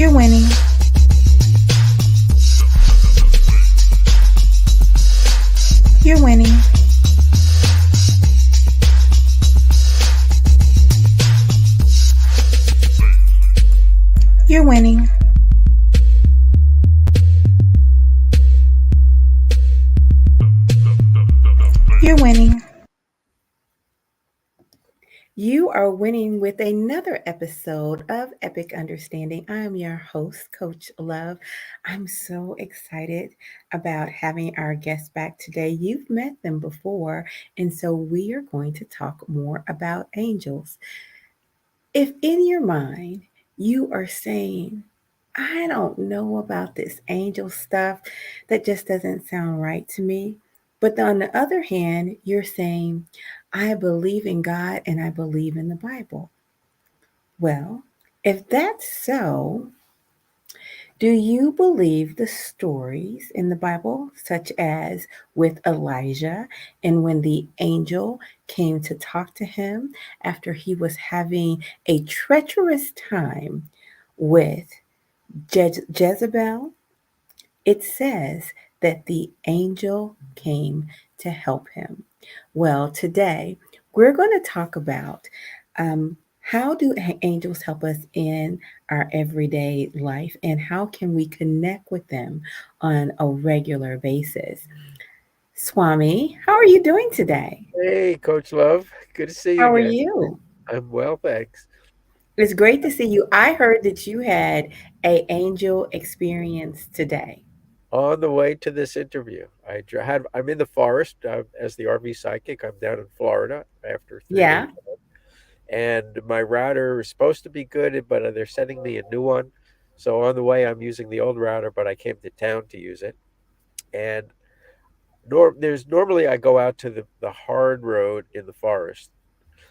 You're winning. You're winning. You're winning. You're winning. You are winning with another episode of Epic Understanding. I am your host, Coach Love. I'm so excited about having our guests back today. You've met them before, and so we are going to talk more about angels. If in your mind you are saying, I don't know about this angel stuff, that just doesn't sound right to me. But on the other hand, you're saying, I believe in God and I believe in the Bible. Well, if that's so, do you believe the stories in the Bible, such as with Elijah and when the angel came to talk to him after he was having a treacherous time with Jezebel? It says that the angel came to help him. Well, today we're going to talk about how do angels help us in our everyday life and how can we connect with them on a regular basis. Swami, how are you doing today? Hey, Coach Love. Good to see you How are again. you? I'm well, thanks. It's great to see you. I heard that you had a angel experience today. On the way to this interview, I'm in the forest as the RV psychic. I'm down in Florida after 3 days, Yeah. and my router is supposed to be good, but they're sending me a new one. So on the way, I'm using the old router, but I came to town to use it. And there's normally I go out to the hard road in the forest,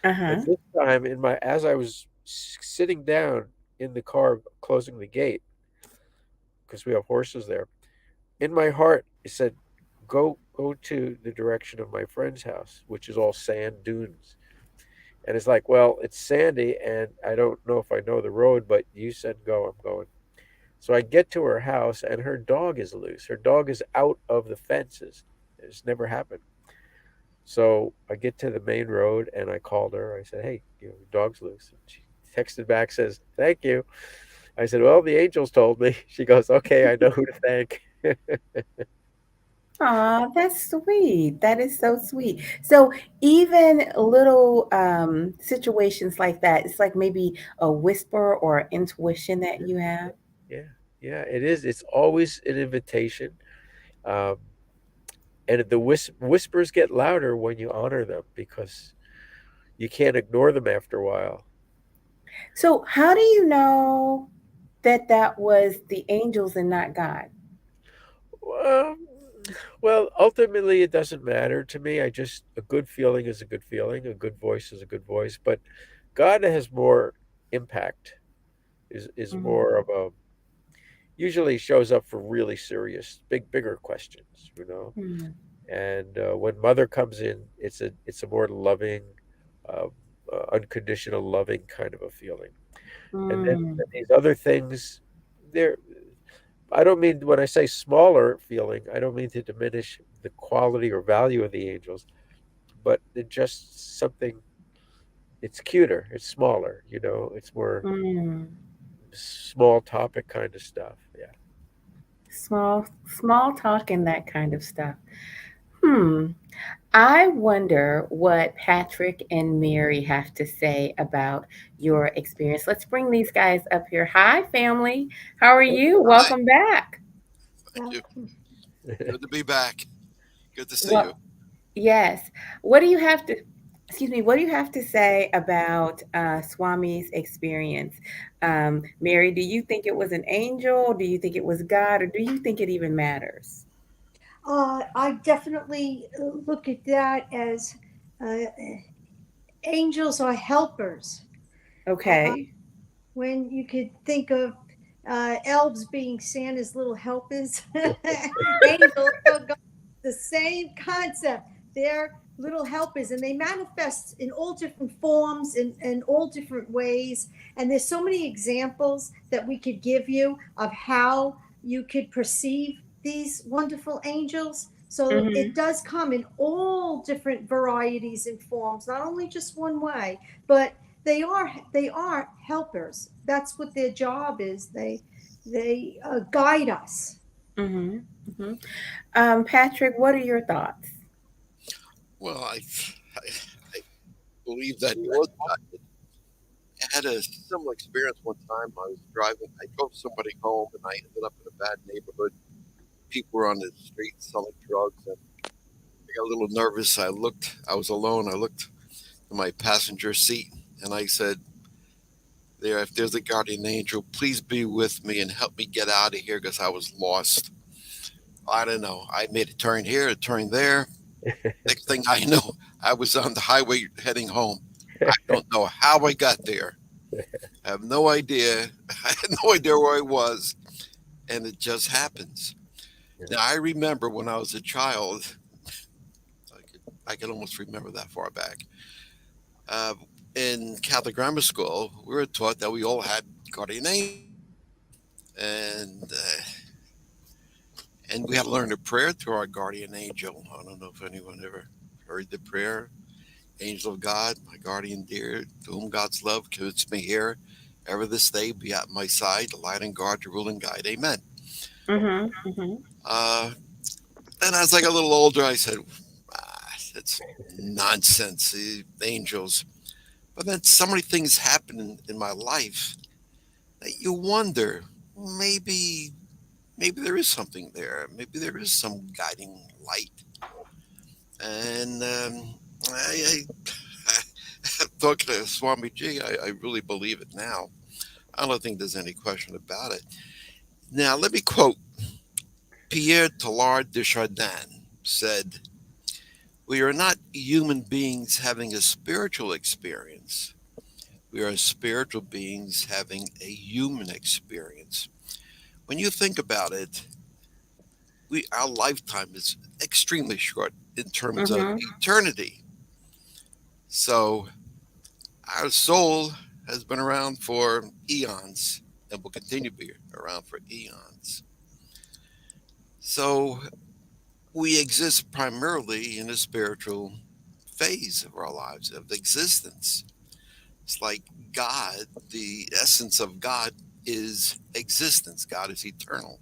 Uh-huh. but this time as I was sitting down in the car closing the gate because we have horses there. In my heart, it said, "Go to the direction of my friend's house, which is all sand dunes." And it's like, well, it's sandy, and I don't know if I know the road, but you said go, I'm going. So I get to her house, and her dog is loose. Her dog is out of the fences. It's never happened. So I get to the main road, and I called her. I said, "Hey, your dog's loose." And she texted back, says, "Thank you." I said, "Well, the angels told me." She goes, "Okay, I know who to thank." Aw, that's sweet. That is so sweet. So even little situations like that, it's like maybe a whisper or intuition that you have. Yeah, yeah, it is. It's always an invitation. Um, and the whispers get louder when you honor them because you can't ignore them after a while. So how do you know that that was the angels and not God? Um, well, ultimately, it doesn't matter to me. A good feeling is a good feeling, a good voice is a good voice, but God has more impact, is Mm, more of a, usually shows up for really serious, bigger questions, you know. mm, And when mother comes in, it's a more loving, uh, unconditional loving kind of a feeling. And then mm. these other things, they're I don't mean when I say smaller feeling, I don't mean to diminish the quality or value of the angels, but they're just something. It's cuter, it's smaller, it's more Mm. small topic kind of stuff. Yeah. Small talk and that kind of stuff. Hmm. I wonder what Patrick and Mary have to say about your experience. Let's bring these guys up here. Hi, family. How are you? Hi, Welcome back. thank you. Good to be back. Good to see Well, you. yes. What do you have to, excuse me, what do you have to say about Swami's experience? Mary, do you think it was an angel? Do you think it was God? Or do you think it even matters? I definitely look at that as uh, angels are helpers. Uh, Okay. when you could think of elves being Santa's little helpers, angels are the same concept. They're little helpers, and they manifest in all different forms in all different ways. And there's so many examples that we could give you of how you could perceive these wonderful angels. So Mm-hmm. it does come in all different varieties and forms, not only just one way, but they are helpers. That's what their job is. They guide us. Mm-hmm. Mm-hmm. Patrick, what are your thoughts? Well, I believe that was guided. I had a similar experience one time. I was driving. I drove somebody home, and I ended up in a bad neighborhood. People were on the street selling drugs, and I got a little nervous. I looked. I was alone. I looked in my passenger seat, and I said, "There, if there's a guardian angel, please be with me and help me get out of here because I was lost." I don't know. I made a turn here, a turn there. Next thing I know, I was on the highway heading home. I don't know how I got there. I have no idea. I had no idea where I was, and it just happens. Now I remember when I was a child. I could almost remember that far back. Uh, in Catholic grammar school, we were taught that we all had guardian angels, and and we had to learn a prayer to our guardian angel. I don't know if anyone ever heard the prayer. Angel of God, my guardian dear, to whom God's love commits me here, ever this day be at my side, to light and guard, to rule and guide. Amen. Mm-hmm. Mm-hmm. Uh, and as I got a little older, I said, that's nonsense, angels. But then so many things happen in my life that you wonder, maybe, maybe there is something there. Maybe there is some guiding light. And I talking to Swami G, I really believe it now. I don't think there's any question about it. Now, let me quote Pierre Teilhard de Chardin said, "We are not human beings having a spiritual experience. We are spiritual beings having a human experience." When you think about it, our lifetime is extremely short in terms of Mm-hmm. eternity. So our soul has been around for eons and will continue to be around for eons. So we exist primarily in a spiritual phase of our lives, of existence. It's like God, the essence of God is existence. God is eternal.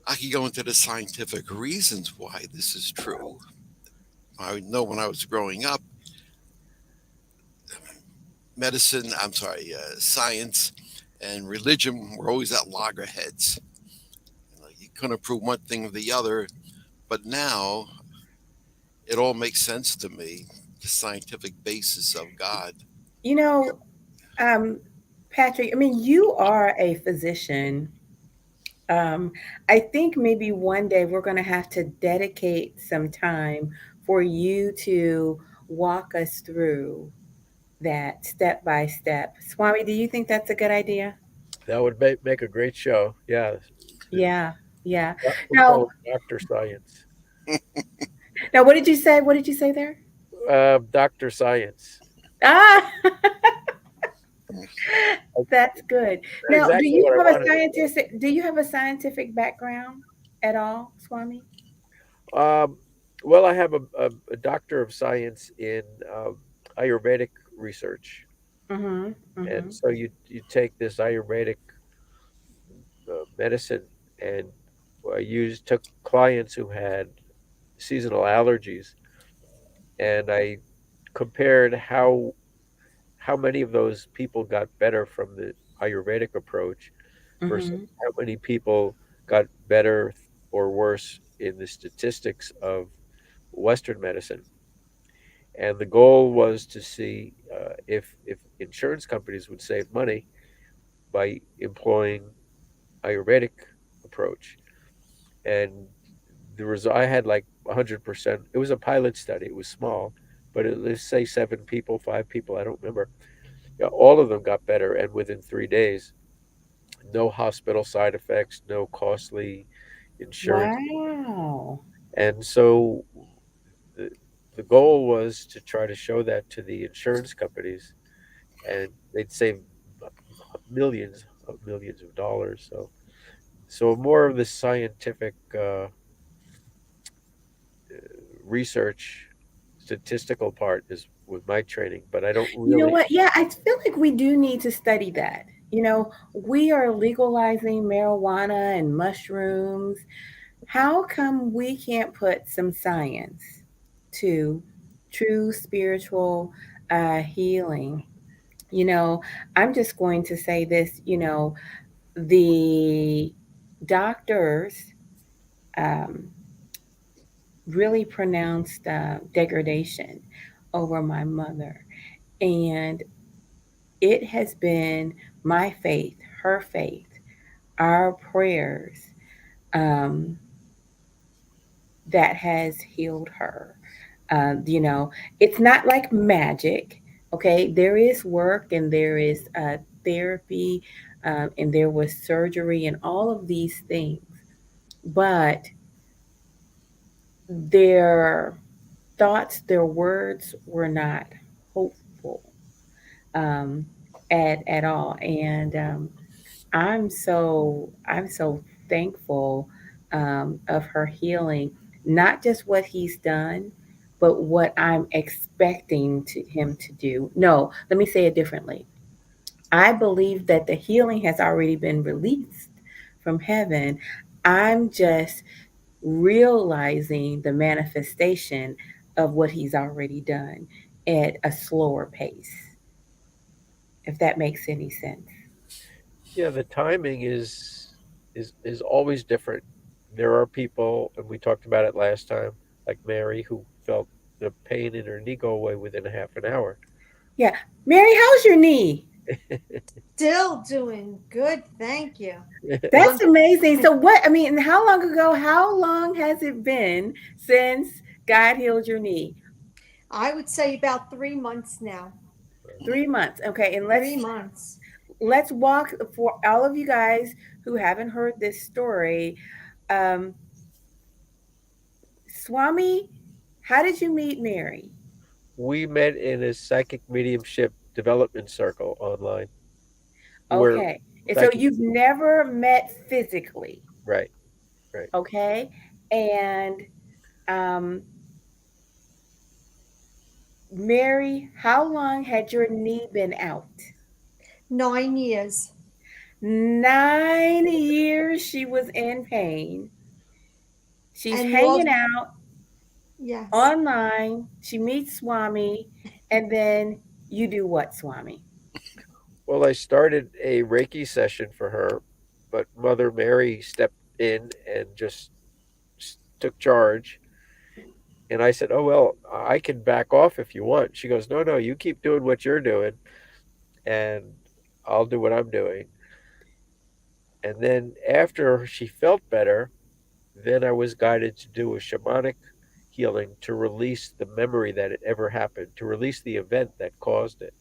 I could go into the scientific reasons why this is true. I know when I was growing up, science and religion were always at loggerheads. You couldn't prove one thing or the other, but now it all makes sense to me. The scientific basis of God. You know, um, Patrick, I mean, you are a physician. Um, I think maybe one day we're going to have to dedicate some time for you to walk us through that step by step. Swami, do you think that's a good idea? That would make a great show. Yeah. Yeah, yeah. We'll Now, call it Dr. Science. now, what did you say? What did you say there? Dr. Science. Ah, That's that's good. Now, do exactly you what I have a wanted to scientific? Do you have a scientific background at all, Swami? say. Well, I have a doctor of science in Ayurvedic research. Mm-hmm. And Mm-hmm. so you take this Ayurvedic medicine, and I took clients who had seasonal allergies, and I compared how many of those people got better from the Ayurvedic approach versus Mm-hmm. how many people got better or worse in the statistics of Western medicine. And the goal was to see if insurance companies would save money by employing Ayurvedic approach. And I had like 100%. It was a pilot study. It was small, but let's say 7 people, 5 people, I don't remember. Yeah, all of them got better, and within 3 days, no hospital side effects, no costly insurance. Wow. And so the goal was to try to show that to the insurance companies, and they'd save millions of dollars. So more of the scientific research, statistical part is with my training, but I don't You know really. what? Yeah, I feel like we do need to study that. We are legalizing marijuana and mushrooms. How come we can't put some science to true spiritual healing? You know, I'm just going to say this, the doctors um, really pronounced degradation over my mother. And it has been my faith, her faith, our prayers um, that has healed her. You know, it's not like magic. Okay, there is work and there is therapy and there was surgery and all of these things, but their thoughts, their words were not hopeful um, at all. And I'm so thankful of her healing, not just what he's done, but what I'm expecting him to do. No, let me say it differently. I believe that the healing has already been released from heaven. I'm just realizing the manifestation of what he's already done at a slower pace, if that makes any sense. Yeah, the timing is always different. There are people, and we talked about it last time, like Mary, who felt the pain in her knee go away within a half an hour. Yeah. Mary, how's your knee? Still doing good, thank you. That's Um, amazing. So what, I mean, how long has it been since God healed your knee? I would say about 3 months now. 3 months. Okay. And let's 3 months. let's walk for all of you guys who haven't heard this story. Um, Swami, how did you meet Mary? We met in a psychic mediumship development circle online. Where Okay. And so back in you've never met physically. right, right. Okay. And um, Mary, how long had your knee been out? 9 years. 9 years she was in pain. She's And you all, hanging out yes. online. She meets Swami, and then you do what, Swami? Well, I started a Reiki session for her, but Mother Mary stepped in and just took charge. And I said, "Oh well, I can back off if you want." She goes, "No, no, you keep doing what you're doing, and I'll do what I'm doing." And then after she felt better, then I was guided to do a shamanic healing to release the memory that it ever happened, to release the event that caused it.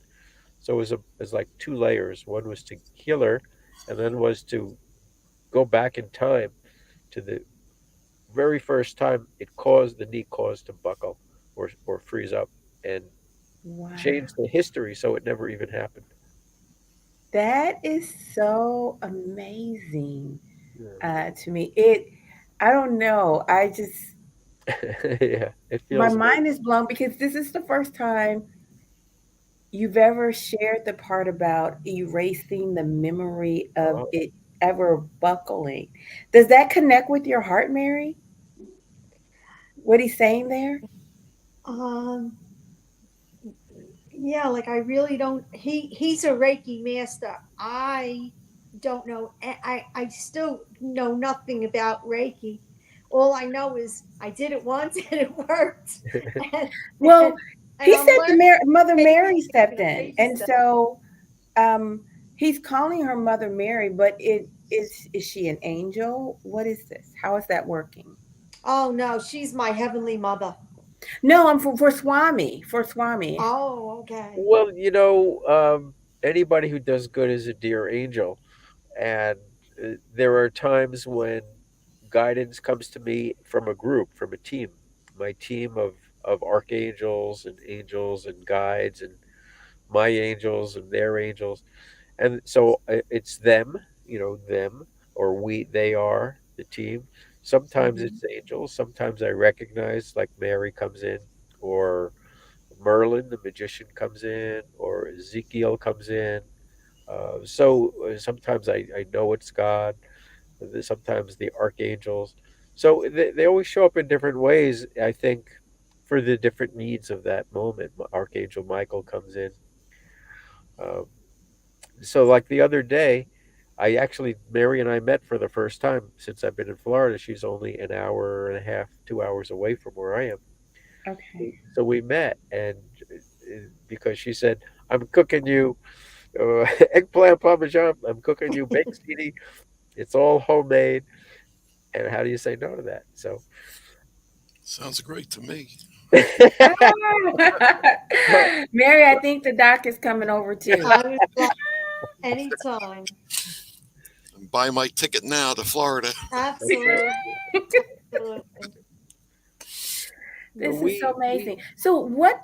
So it was like two layers. One was to heal her, and then was to go back in time to the very first time the knee caused to buckle or freeze up, and Wow. change the history so it never even happened. That is so amazing Yeah. to me. I don't know. Yeah, it My feels good. mind is blown because this is the first time you've ever shared the part about erasing the memory of Oh, it ever buckling. Does that connect with your heart, Mary? What he's saying there? Um, yeah, like I really don't. He's a Reiki master. I don't know. I still know nothing about Reiki. All I know is I did it once and it worked, and and, Well, and he I'm said learning Mother baby Mary steps, stepped in, baby and steps. so um, he's calling her Mother Mary. But is she an angel? What is this? How is that working? Oh no, she's my heavenly mother. No, I'm for Swami. For Swami. Oh, okay. well, anybody who does good is a dear angel, and there are times when guidance comes to me from a group, from a team. My team of of archangels and angels and guides and my angels and their angels. And so it's them, them, or they are the team. Sometimes Mhm. it's angels. Sometimes I recognize, like Mary comes in, or Merlin, the magician, comes in, or Ezekiel comes in. Sometimes I know it's God. Sometimes the archangels. So they always show up in different ways, I think, for the different needs of that moment. Archangel Michael comes in. Um, so, like the other day, Mary and I met for the first time since I've been in Florida. She's only an hour and a half, 2 hours away from where I am. Okay. So we met, and because she said, I'm cooking you eggplant parmesan, I'm cooking you baked ziti. It's all homemade. And how do you say no to that? So, Sounds great to me. but, Mary, I think the doc is coming over too. I would love anytime. Buy my ticket now to Florida. okay. Absolutely. Absolutely. This is so We amazing. So what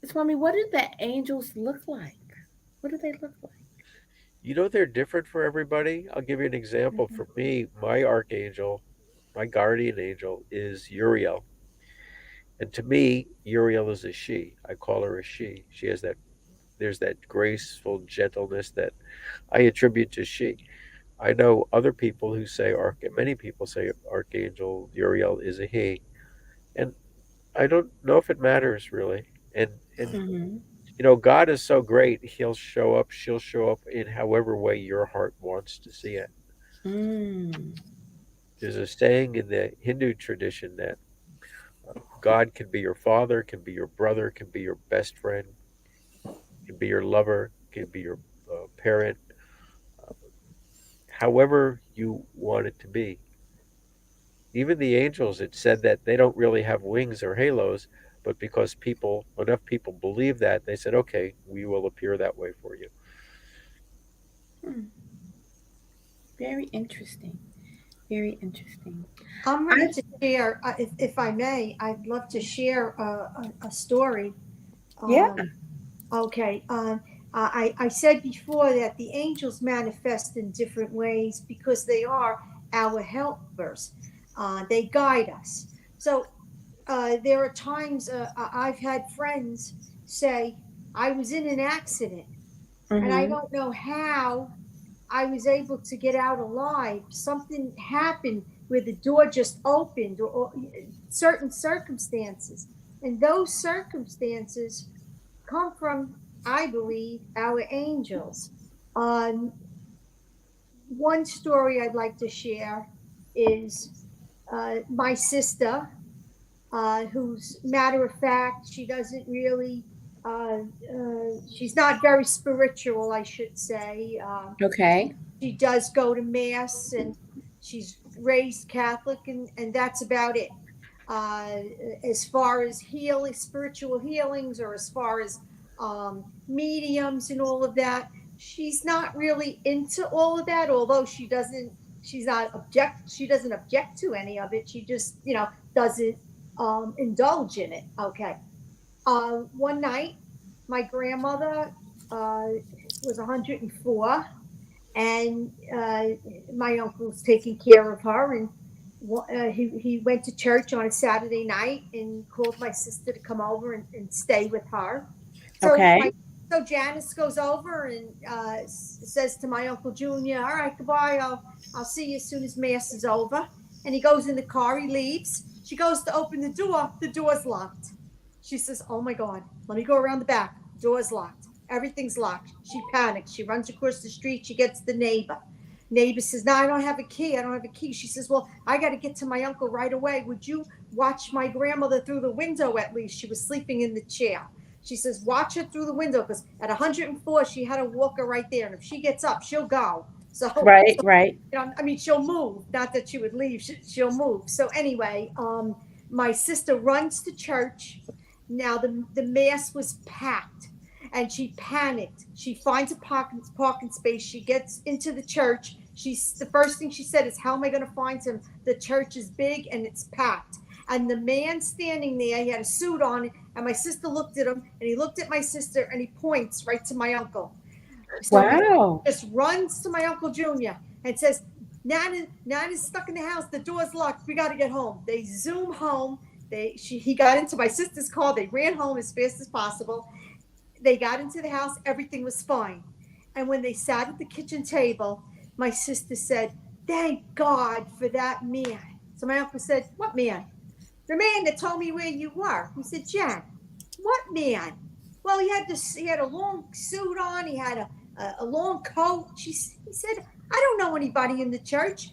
Swami, what do the angels look like? What do they look like? they're different for everybody. I'll give you an example. For me, my archangel, my guardian angel is Uriel. And to me, Uriel is a she. I call her a she. She has there's that graceful gentleness that I attribute to she. I know other people who say, many people say Archangel Uriel is a he. And I don't know if it matters really. And Mm-hmm. God is so great. She'll show up in however way your heart wants to see it. Mm. There's a saying in the Hindu tradition that God can be your father, can be your brother, can be your best friend, can be your lover, can be your parent, uh, however you want it to be. Even the angels, it said that they don't really have wings or halos, but because enough people believe that, they said, okay, we will appear that way for you. Hmm. Very interesting. Very interesting. I'm I ready to share, if I may, I'd love to share a story. Yeah. Um, okay. I said before that the angels manifest in different ways because they are our helpers. They guide us. So there are times I've had friends say, I was in an accident and I Mm-hmm. don't know how I was able to get out alive. Something happened where the door just opened, or certain circumstances. And those circumstances come from, I believe, our angels. Um, One story I'd like to share is my sister, who's matter of fact, she doesn't really, she's not very spiritual, I should say. Okay. She does go to mass and she's raised Catholic, and that's about it. Uh, as far as healing, spiritual healings, or as far as mediums and all of that, she's not really into all of that. Although she doesn't object to any of it. She just doesn't indulge in it. Okay. One night, my grandmother was 104, and my uncle's taking care of her, and he went to church on a Saturday night and called my sister to come over and stay with her. So Okay. my so Janice goes over and says to my uncle Junior, "All right, goodbye. I'll see you as soon as mass is over." And he goes in the car. He leaves. She goes to open the door. The door's locked. She says, "Oh my God, let me go around the back. Door's locked. Everything's locked." She panics. She runs across the street. She gets the neighbor. Neighbor says, "No, I don't have a key. I don't have a key." She says, "Well, I got to get to my uncle right away. Would you watch my grandmother through the window at least? She was sleeping in the chair." She says, "Watch her through the window because at 104, she had a walker right there. And if she gets up, she'll go." Right. Right. I mean, she'll move. Not that she would leave. She'll move. So anyway, my sister runs to church. Now the mass was packed, and she panicked. She finds a parking space. She gets into the church. The first thing she said is, "How am I going to find him? The church is big and it's packed." And the man standing there, he had a suit on, and my sister looked at him, and he looked at my sister, and he points right to my uncle. So Wow. he just runs to my Uncle Junior and says, Nana's stuck in the house. The door's locked. We got to get home. They zoom home. He got into my sister's car. They ran home as fast as possible. They got into the house. Everything was fine. And when they sat at the kitchen table, my sister said, "Thank God for that man." So my uncle said, "What man?" "The man that told me where you were." He said, "Jan, what man?" "Well, he had a long suit on. He had a long coat." He said, "I don't know anybody in the church.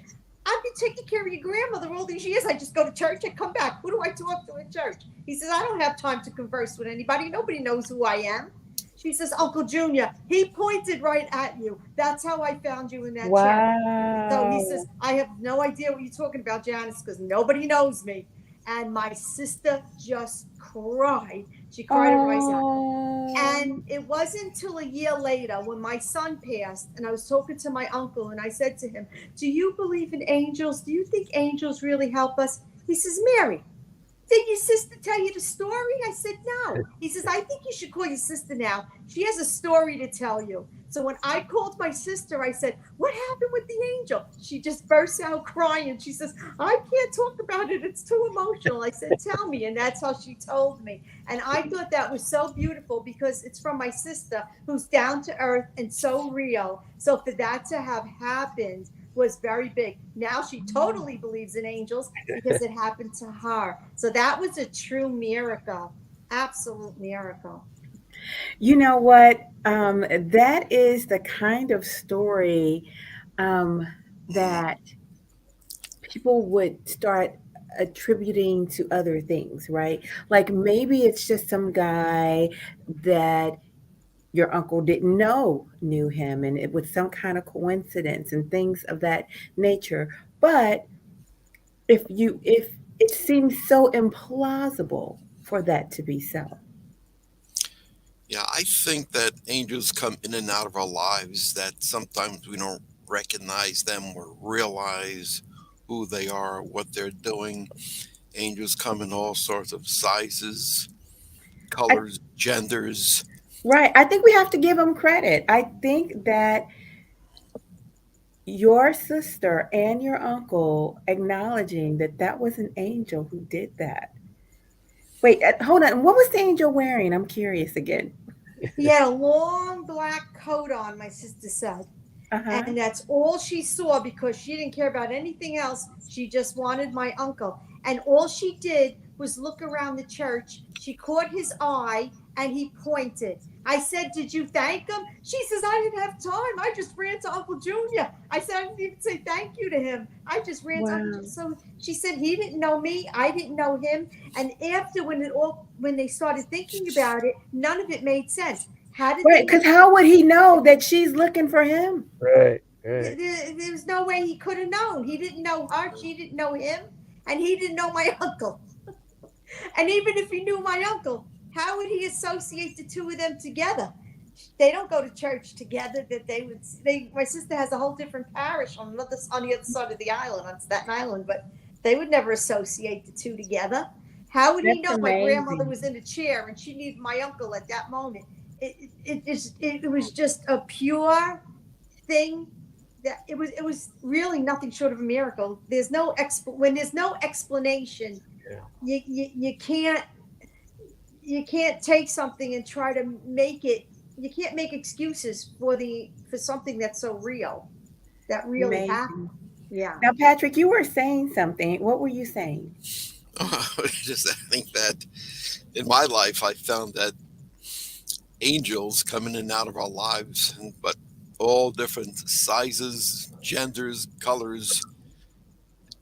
I've been taking care of your grandmother all these years. I just go to church and come back. Who do I talk to in church?" He says, "I don't have time to converse with anybody. Nobody knows who I am." She says, "Uncle Junior, he pointed right at you. That's how I found you in that chair." So he says, Wow. "I have no idea what you're talking about, Janice, because nobody knows me." And my sister just cried. She cried her eyes out. Oh. And it wasn't until a year later when my son passed and I was talking to my uncle and I said to him, "Do you believe in angels? Do you think angels really help us?" He says, "Mary, did your sister tell you the story?" I said, "No." He says, "I think you should call your sister now. She has a story to tell you." So when I called my sister, I said, "What happened with the angel?" She just bursts out crying. She says, "I can't talk about it. It's too emotional." I said, "Tell me." And that's how she told me. And I thought that was so beautiful because it's from my sister who's down to earth and so real. So for that to have happened was very big. Now she totally believes in angels because it happened to her. So that was a true miracle, absolute miracle. You know what? That is the kind of story um, that people would start attributing to other things, right? Like maybe it's just some guy that your uncle didn't know knew him, and it was some kind of coincidence and things of that nature. But if it seems so implausible for that to be so. Yeah, I think that angels come in and out of our lives that sometimes we don't recognize them or realize who they are, what they're doing. Angels come in all sorts of sizes, I, colors, genders. right. I think we have to give them credit. I think that your sister and your uncle acknowledging that that was an angel who did that. Wait, hold on. What was the angel wearing? I'm curious again. He had a long black coat on, my sister said. Uh huh. And that's all she saw because she didn't care about anything else. She just wanted my uncle. And all she did was look around the church. She caught his eye and he pointed. I said, "Did you thank him?" She says, "I didn't have time. I just ran to Uncle Junior." I said, "I didn't even say thank you to him. I just ran to Uncle Wow. Junior." So she said, "He didn't know me. I didn't know him." And after when they started thinking about it, none of it made sense. How did Right. they Because know? how would he know that she's looking for him? Right, right. There was no way he could have known. He didn't know her. She didn't know him. And he didn't know my uncle. And even if he knew my uncle, how would he associate the two of them together? They don't go to church together. That they would. My sister has a whole different parish on the other side of the island, on Staten Island, but they would never associate the two together. How would he That's know my grandmother amazing. was in a chair and she needed my uncle at that moment? It was just a pure thing that it was really nothing short of a miracle. When there's no explanation, Yeah. you can't take something and try to make it. You can't make excuses for something that's so real, that really happened. Amazing. Yeah. Now, Patrick, you were saying something. What were you saying? Just I think that in my life, I found that angels come in and out of our lives, but all different sizes, genders, colors,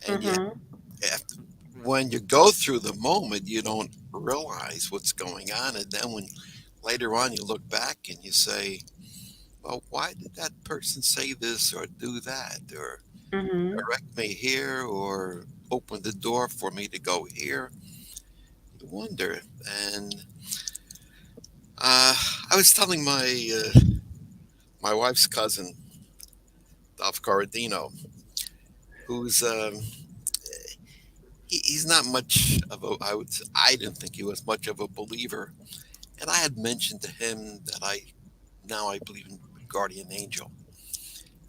and yet Mm-hmm. when you go through the moment, you don't realize what's going on, and then when later on you look back and you say, "Well, why did that person say this or do that, or Mm-hmm. direct me here, or open the door for me to go here?" You wonder. And uh, I was telling my wife's cousin, Dolph Corradino, who's he's not much of a. I didn't think he was much of a believer, and I had mentioned to him that I believe in guardian angel,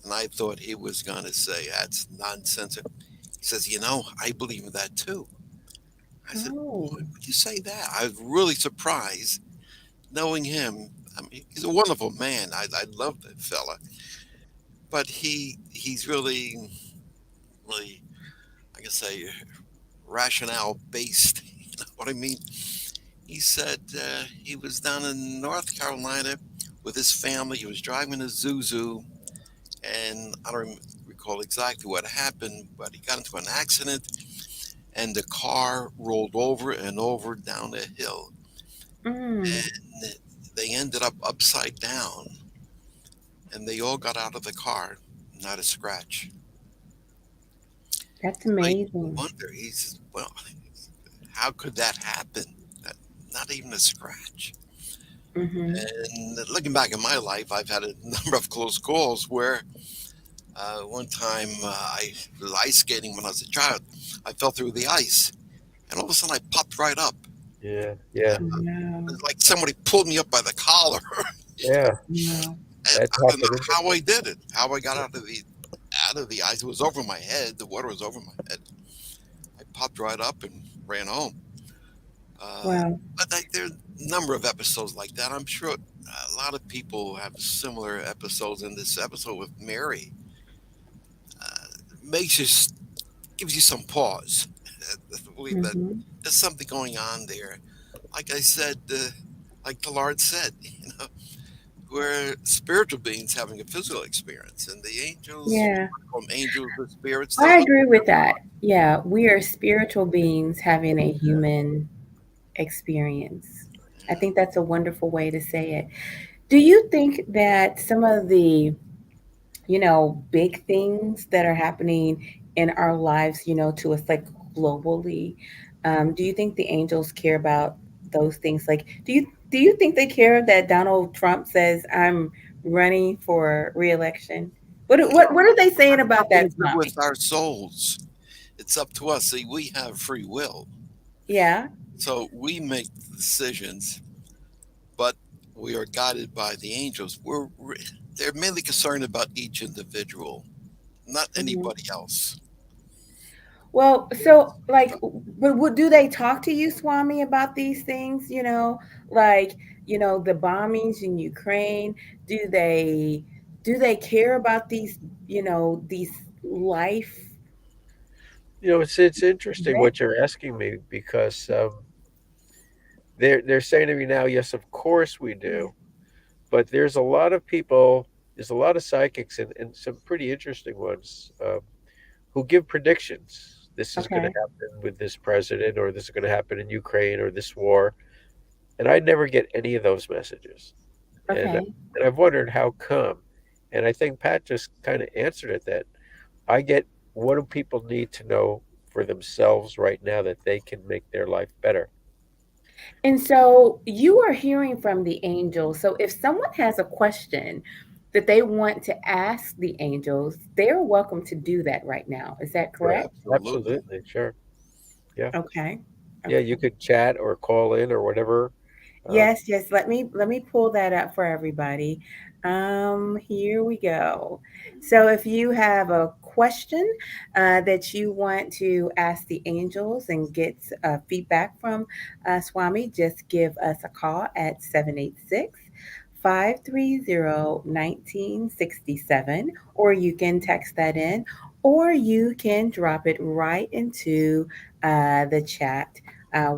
and I thought he was going to say that's nonsense. He says, I believe in that too. I said, Oh, why would you say that? I was really surprised knowing him. I mean, he's a wonderful man. I love that fella, but he's really, I can say, rationale based. You know what I mean? He said he was down in North Carolina with his family. He was driving a Zuzu, and I don't recall exactly what happened, but he got into an accident, and the car rolled over and over down a hill, mm, and they ended up upside down, and they all got out of the car, not a scratch. that's I amazing. wonder, well, how could that happen? Not even a scratch. Mm-hmm. And looking back in my life, I've had a number of close calls where one time I was ice skating when I was a child. I fell through the ice, and all of a sudden I popped right up. Yeah, yeah, Wow. Like somebody pulled me up by the collar. yeah. Wow. And That's I don't know happened. how I did it. How I got out of the ice. It was over my head. The water was over my head. I popped right up and ran home. Wow. But there are a number of episodes like that. I'm sure a lot of people have similar episodes. In this episode with Mary, makes you gives you some pause. I believe that Mm-hmm. there's something going on there. Like I said, like the Lord said, we're spiritual beings having a physical experience, and the angels, Yeah. from angels or spirits, they're I looking agree with at that. Yeah, we are spiritual beings having a human experience. I think that's a wonderful way to say it. Do you think that some of the, big things that are happening in our lives, to us like globally, do you think the angels care about those things? Like, do you think they care that Donald Trump says I'm running for reelection? What are they saying about what that, we do Swami? with our souls. It's up to us. See, we have free will, Yeah. so we make decisions, but we are guided by the angels. They're mainly concerned about each individual, not Mhm. anybody else. Well, so like, do they talk to you, Swami, about these things? Like, the bombings in Ukraine. Do they do they care about these life It's interesting events? what you're asking me because they're saying to me now, yes, of course we Yeah. do, but there's a lot of people, there's a lot of psychics and some pretty interesting ones who give predictions. This is going to Okay. happen with this president, or this is going to happen in Ukraine, or this war, and I never get any of those messages, and Okay. and I've wondered how come, and I think Pat just kind of answered it that I get what do people need to know for themselves right now that they can make their life better. And so you are hearing from the angels. So if someone has a question that they want to ask the angels, they're welcome to do that right now. Is that Right. correct? Absolutely. Absolutely, sure. Yeah. Okay. Yeah, Okay. you could chat or call in or whatever. Um, Yes, yes. Let me pull that up for everybody. Here we go. So if you have a question that you want to ask the angels and get feedback from Swami, just give us a call at 786-530-1967, or you can text that in, or you can drop it right into the chat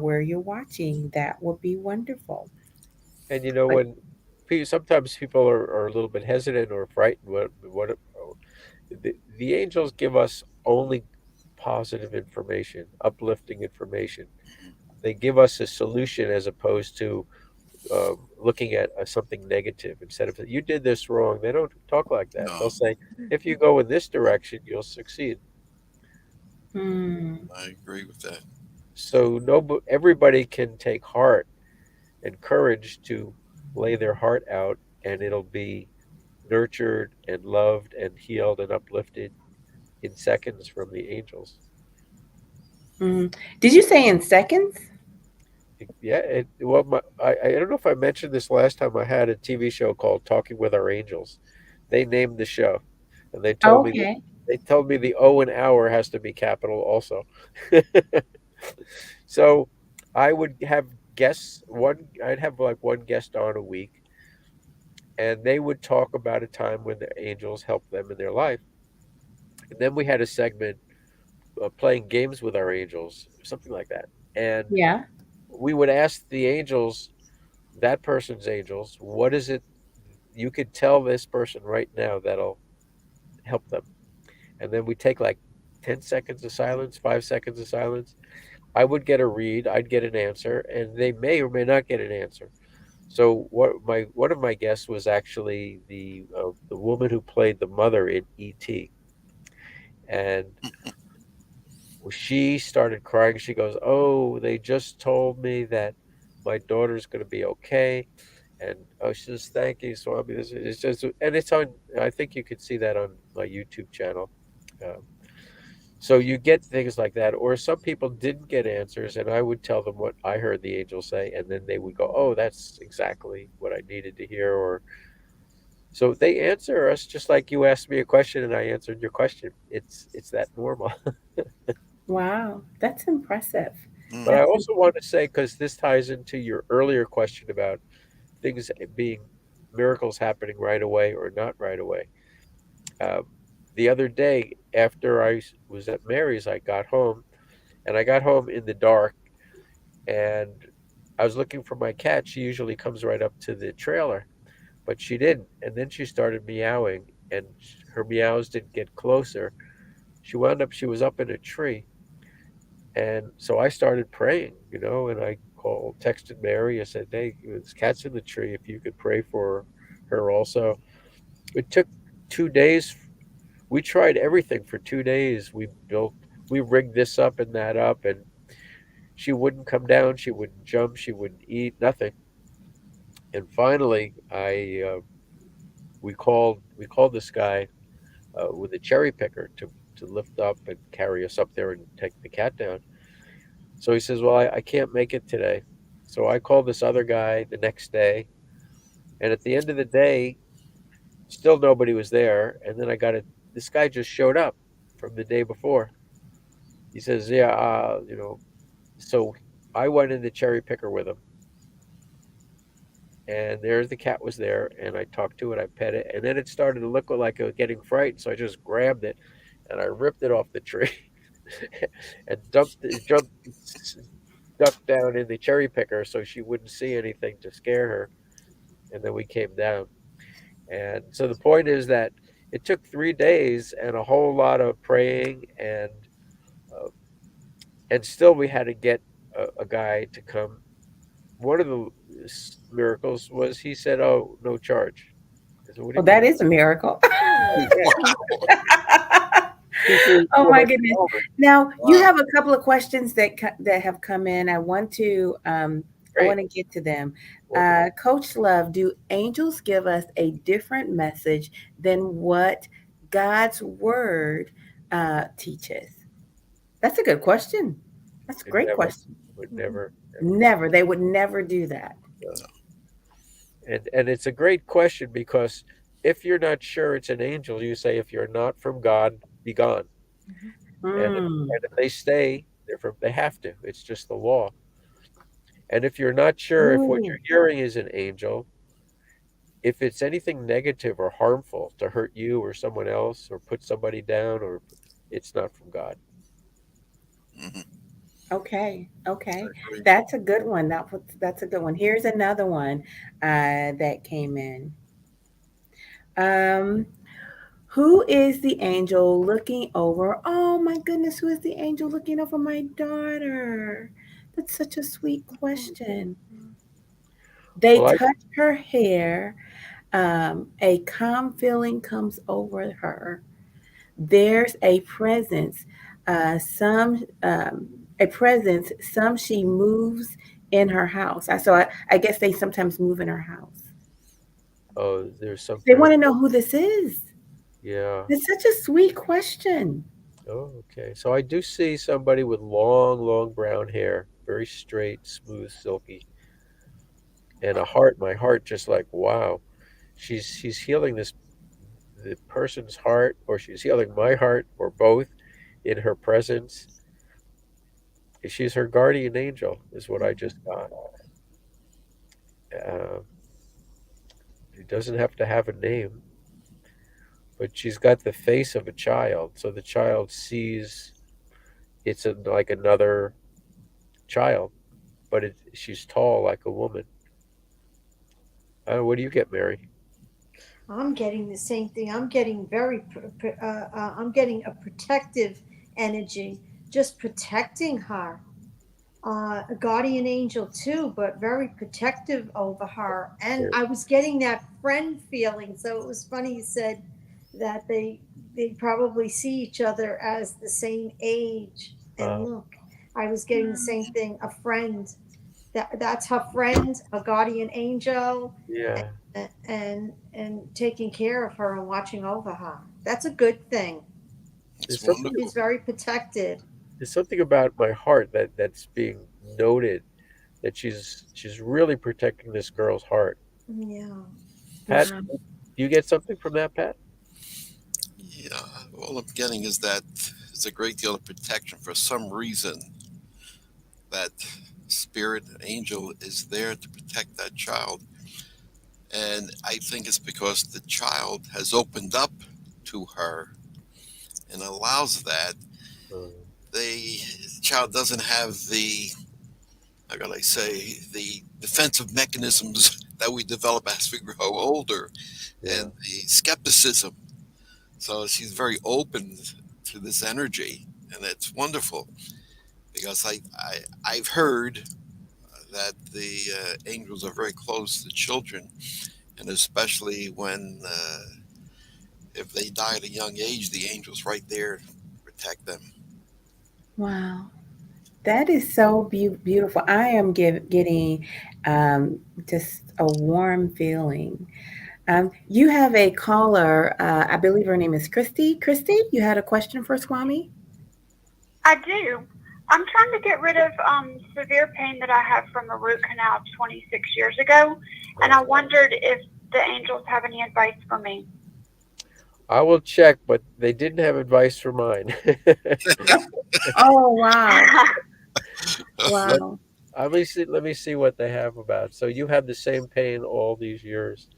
where you're watching. That would be wonderful. and But when sometimes people are a little bit hesitant or frightened, the angels give us only positive information, uplifting information. They give us a solution as opposed to looking at something negative. Instead of you did this wrong, they don't talk like that. They'll No, say, if you go in this direction, you'll succeed. hmm, I agree with that. So no, everybody can take heart and courage to lay their heart out, and it'll be nurtured and loved and healed and uplifted in seconds from the angels. Mm. Did you say in seconds? Yeah. I don't know if I mentioned this last time. I had a TV show called Talking with Our Angels. They named the show, and Okay. they told me the O in hour has to be capital also. So I would have guests. I'd have like one guest on a week, and they would talk about a time when the angels helped them in their life. And then we had a segment playing games with our angels, something like that. And Yeah. we would ask the angels, that person's angels, what is it you could tell this person right now that'll help them? And then we take like 10 seconds of silence, 5 seconds of silence. I would get a read, I'd get an answer, and they may or may not get an answer. So one of my guests was actually the woman who played the mother in E.T. And she started crying. She goes, "Oh, they just told me that my daughter's going to be okay." And oh, she says, "Thank you, Swami." It's just, and it's on. I think you could see that on my YouTube channel. Um, so you get things like that, or some people didn't get answers, and I would tell them what I heard the angel say, and then they would go, "Oh, that's exactly what I needed to hear." Or so they answer us just like you asked me a question and I answered your question. It's that normal. Wow. That's impressive. But Mm. I That's also want to say, because this ties into your earlier question about things being miracles happening right away or not right away. Um, the other day, after was at Mary's, I got home, and I got home in the dark, and I was looking for my cat. She usually comes right up to the trailer, but she didn't. And then she started meowing, and her meows didn't get closer. She was up in a tree. And so I started praying, and I texted Mary. I said, "Hey, this cat's in the tree. If you could pray for her also." It took 2 days. We tried everything for 2 days. We rigged this up and that up, and she wouldn't come down. She wouldn't jump. She wouldn't eat, nothing. And finally, we called this guy with a cherry picker to lift up and carry us up there and take the cat down. So he says, "Well, I can't make it today." So I called this other guy the next day. And at the end of the day, still nobody was there. And then this guy just showed up from the day before. He says, "Yeah, so I went in the cherry picker with him. And there's the cat was there. And I talked to it, I pet it. And then it started to look like it was getting frightened. So I just grabbed it and I ripped it off the tree and jumped, ducked down in the cherry picker so she wouldn't see anything to scare her. And then we came down. And so the point is that it took 3 days and a whole lot of praying, uh, and still we had to get a guy to come. One of the miracles was he said, "Oh, no charge." I said, "What do well, you mean?" that is a miracle. Yeah. Wow. He said, Oh my goodness. "200." Now you Wow. have a couple of questions that have come in. I Great. want to get to them. Wonderful. Coach Love, do angels give us a different message than what God's word teaches? That's a good question. That's a It great never question. would never, never. Never. They would never do that. And it's a great question because if you're not sure it's an angel, you say, "If you're not from God, be gone." Mm. And if they stay, they have to. It's just the law. And if you're not sure if what Ooh. you're hearing is an angel, if it's anything negative or harmful to hurt you or someone else or put somebody down, or it's not from God. Mhm. Okay. I Okay. agree. That's a good one. That's a good one. Here's another one that came in. Um, who is the angel looking over? Oh my goodness, who is the angel looking over my daughter? That's such a sweet question. They Well, I touch her hair. A calm feeling comes over her. There's some a presence. Some she moves in her house. I guess they sometimes move in her house. oh, there's some They want very to know who this is. yeah. It's such a sweet question. Oh, okay. So I do see somebody with long, long brown hair, very straight, smooth, silky, and a heart. My heart just like, wow. She's healing the person's heart, or she's healing my heart, or both in her presence. She's her guardian angel, is what I just got. Uh, it doesn't have to have a name, but she's got the face of a child, so the child sees like another child, but she's tall like a woman. What do you get, Mary? I'm getting the same thing. I'm getting I'm getting a protective energy, just protecting her. A guardian angel too, but very protective over her. And I was getting that friend feeling. So it was funny you said that they probably see each other as the same age. And look, I was getting the same thing. A friend. That's her friend, a guardian angel, Yeah. and taking care of her and watching over her. That's a good thing. It's There's wonderful. She's very protected. something about my heart that's being noted, that she's really protecting this girl's heart. Yeah. Pat, Wow. do you get something from that, Pat? Yeah, all I'm getting is that it's a great deal of protection. For some reason, that spirit angel is there to protect that child. And I think it's because the child has opened up to her and allows that. The child doesn't have the, how can I say, the defensive mechanisms that we develop as we grow older, Yeah. and the skepticism. So she's very open to this energy, and it's wonderful because I've heard that the angels are very close to children, and especially when if they die at a young age, the angels right there to protect them. Wow. That is so beautiful. I am getting just a warm feeling. You have a caller. I believe her name is Christy. Christy, you had a question for Swami? I do. I'm trying to get rid of severe pain that I have from a root canal 26 years ago, and I wondered if the angels have any advice for me. I will check, but they didn't have advice for mine. Oh, wow. let, Wow. let me see what they have about. So you have the same pain all these years.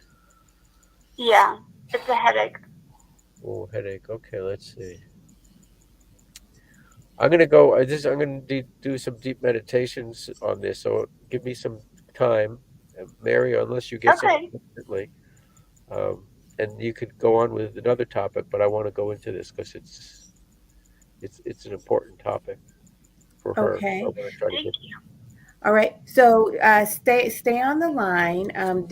Yeah, it's a headache. Oh, headache. Okay, let's see. I'm gonna go. I'm gonna do some deep meditations on this. So give me some time, Mary. Unless you get something instantly, and you could go on with another topic. But I want to go into this because it's an important topic for her. Okay. I want to try to get. All right. So stay on the line.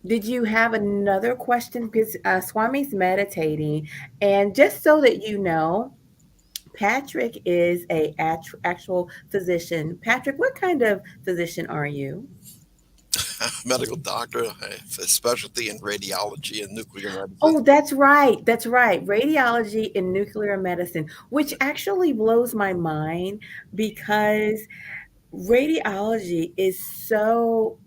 Did you have another question? Because Swami's meditating, and just so that you know, Patrick is a actual physician. Patrick, what kind of physician are you? Medical doctor, a specialty in radiology and nuclear medicine. Oh, that's right. That's right. Radiology and nuclear medicine, which actually blows my mind because radiology is so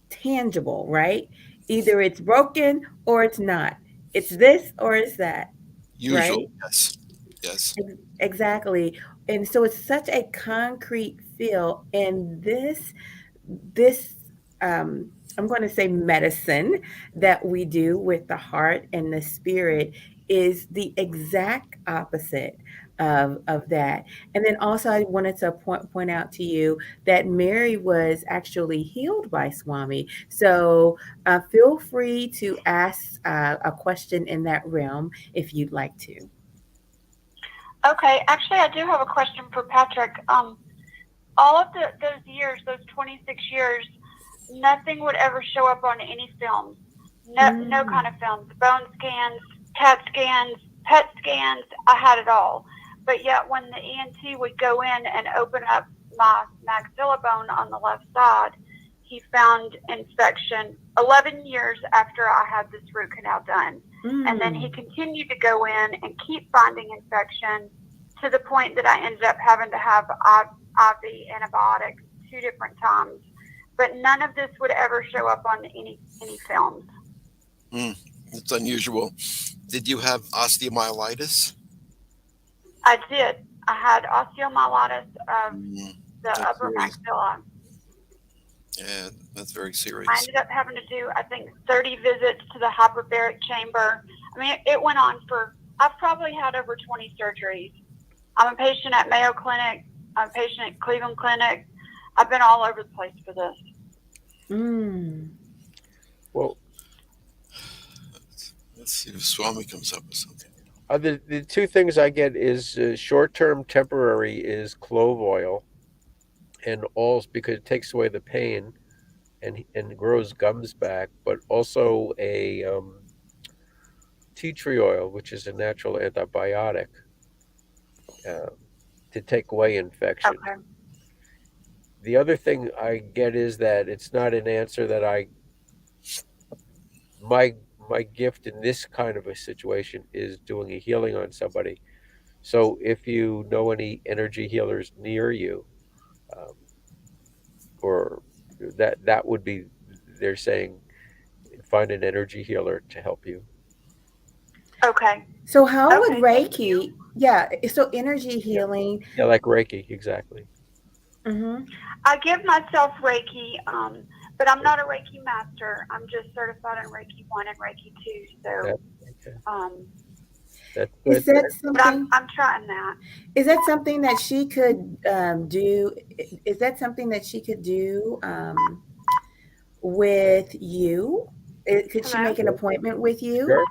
tangible, right? Either it's broken or it's not. It's this or it's that, right? Usually, yes. Yes. Exactly. And so it's such a concrete feel. And this I'm going to say medicine that we do with the heart and the spirit is the exact opposite of that. And then also I wanted to point out to you that Mary was actually healed by Swami. So feel free to ask a question in that realm if you'd like to. Okay, actually, I do have a question for Patrick. All of those years, those 26 years, nothing would ever show up on any films. No kind of films. Bone scans, CAT scans, PET scans. I had it all. But yet, when the ENT would go in and open up my maxilla bone on the left side, he found infection 11 years after I had this root canal done. And then he continued to go in and keep finding infection to the point that I ended up having to have IV antibiotics 2 different times. But none of this would ever show up on any films. It's unusual. Did you have osteomyelitis? I did. I had osteomyelitis of the upper maxilla. Yeah, that's very serious. I ended up having to do, I think, 30 visits to the hyperbaric chamber. I mean, it went on for, I've probably had over 20 surgeries. I'm a patient at Mayo Clinic. I'm a patient at Cleveland Clinic. I've been all over the place for this. Well, let's see if Swami comes up with something. The 2 things I get is short-term temporary is clove oil, and also because it takes away the pain and grows gums back, but also a tea tree oil, which is a natural antibiotic to take away infection. Okay. The other thing I get is that it's not an answer that my gift in this kind of a situation is doing a healing on somebody. So if you know any energy healers near you, or that would be, they're saying, find an energy healer to help you. Okay. So how would Okay, Reiki? Yeah. So energy healing. Yeah, like Reiki, exactly. I give myself Reiki, but I'm not a Reiki master. I'm just certified in Reiki 1 and Reiki 2. So, That's Is good. that but something? I'm trying that. Is that something that she could do? Is that something that she could do with you? Could she Hello? make an appointment with you? Sure.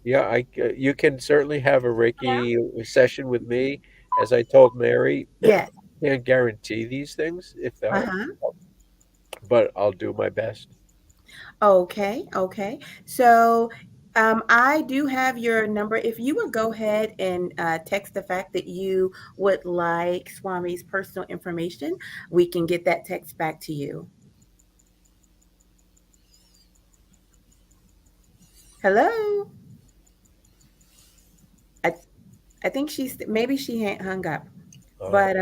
Yeah. You can certainly have a Reiki session with me. As I told Mary, Yes. can't guarantee these things but I'll do my best. Okay. So I do have your number. If you would go ahead and text the fact that you would like Swami's personal information, we can get that text back to you. Hello. I think maybe she hung up, but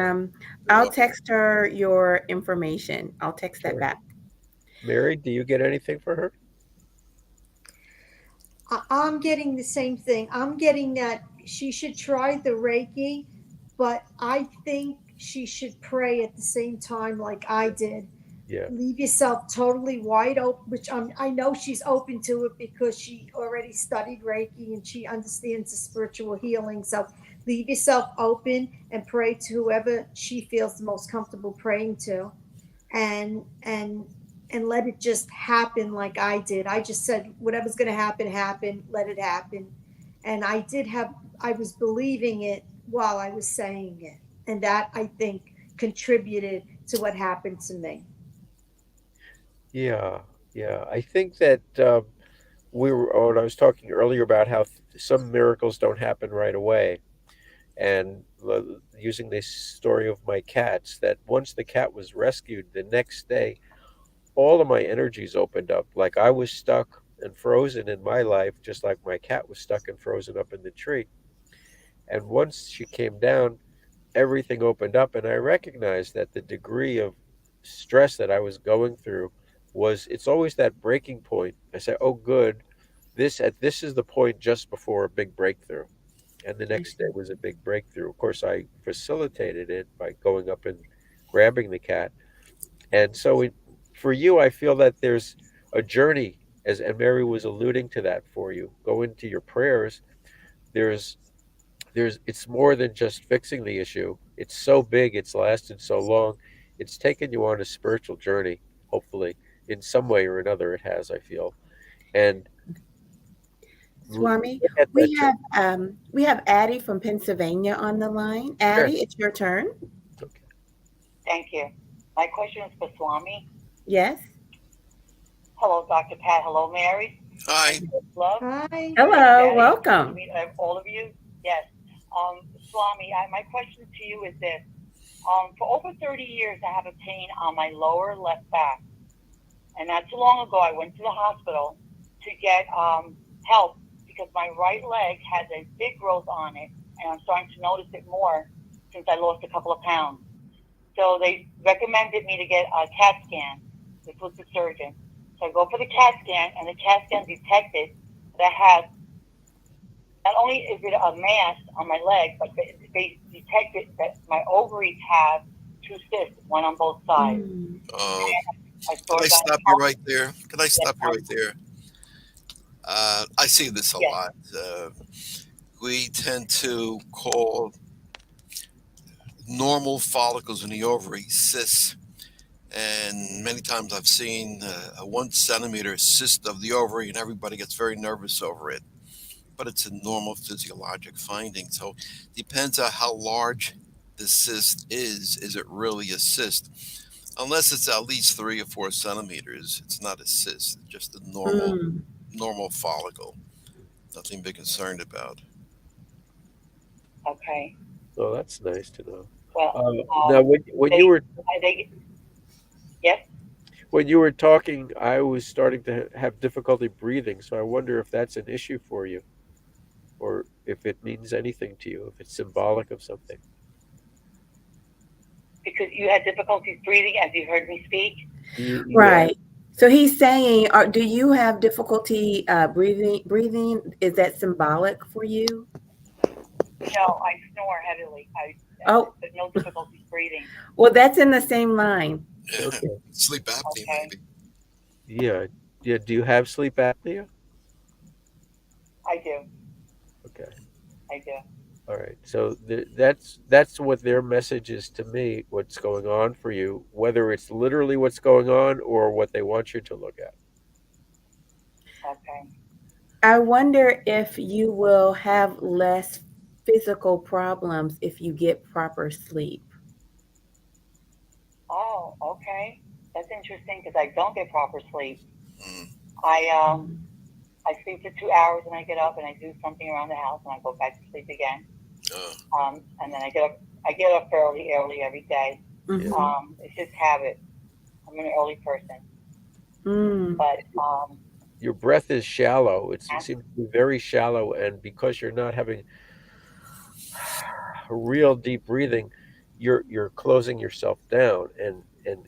I'll text her your information. I'll text that back. Mary, do you get anything for her? I'm getting the same thing. I'm getting that she should try the Reiki, but I think she should pray at the same time, like I did. Yeah. Leave yourself totally wide open, which I know she's open to it because she already studied Reiki and she understands the spiritual healing. So leave yourself open and pray to whoever she feels the most comfortable praying to, and let it just happen like I did. I just said whatever's going to happen, let it happen. And I was believing it while I was saying it, and that I think contributed to what happened to me. Yeah. I think that when I was talking earlier about how some miracles don't happen right away, and using this story of my cats, that once the cat was rescued, the next day, all of my energies opened up. Like I was stuck and frozen in my life, just like my cat was stuck and frozen up in the tree. And once she came down, everything opened up, and I recognized that the degree of stress that I was going through it's always that breaking point. I say, oh good, this is the point just before a big breakthrough. And the next day was a big breakthrough. Of course, I facilitated it by going up and grabbing the cat. And so for you, I feel that there's a journey, and Mary was alluding to that for you. Go into your prayers. It's more than just fixing the issue. It's so big, it's lasted so long. It's taken you on a spiritual journey, hopefully. In some way or another it has, I feel. And Swami, we have Addie from Pennsylvania on the line. Addie, it's your turn. Okay. Thank you. My question is for Swami. Yes. Hello, Dr. Pat. Hello, Mary. Hi. Love. Hi. Hello, Daddy. welcome. Meet all of you. Yes. Swami, my question to you is this. For over 30 years, I have a pain on my lower left back. And not too long ago, I went to the hospital to get help because my right leg has a big growth on it. and I'm starting to notice it more since I lost a couple of pounds. So they recommended me to get a CAT scan. This was the surgeon. So I go for the CAT scan, and the CAT scan detected that I had, not only is it a mass on my leg, but they detected that my ovaries have 2 cysts, one on both sides. Oh, I can I stop you right there? Can I stop you Yes, right there? I see this a Yes. lot. We tend to call normal follicles in the ovary cysts, and many times I've seen a 1 centimeter cyst of the ovary, and everybody gets very nervous over it. But it's a normal physiologic finding. So depends on how large the cyst is. Is it really a cyst? Unless it's at least 3 or 4 centimeters, it's not a cyst. It's just a normal follicle. Nothing to be concerned about. Okay. Oh, that's nice to know. Well, Now, when you were yes. when you were talking, I was starting to have difficulty breathing. So I wonder if that's an issue for you, or if it means anything to you, if it's symbolic of something. Because you had difficulties breathing as you heard me speak. Yeah. Right. So he's saying, do you have difficulty breathing? Breathing, is that symbolic for you? No, I snore heavily. Oh, There's no difficulties breathing. well, that's in the same line. Okay. Sleep apnea, Okay. maybe. Yeah. Yeah. Do you have sleep apnea? I do. Okay. I do. All right. So that's what their message is to me, what's going on for you, whether it's literally what's going on or what they want you to look at. Okay. I wonder if you will have less physical problems if you get proper sleep. Oh, okay. That's interesting because I don't get proper sleep. Mm. I sleep for 2 hours and I get up and I do something around the house and I go back to sleep again. And then I get up fairly early every day. Mhm. It's just habit. I'm an early person. Mm. But Your breath is shallow. It seems to be very shallow, and because you're not having real deep breathing, you're closing yourself down, and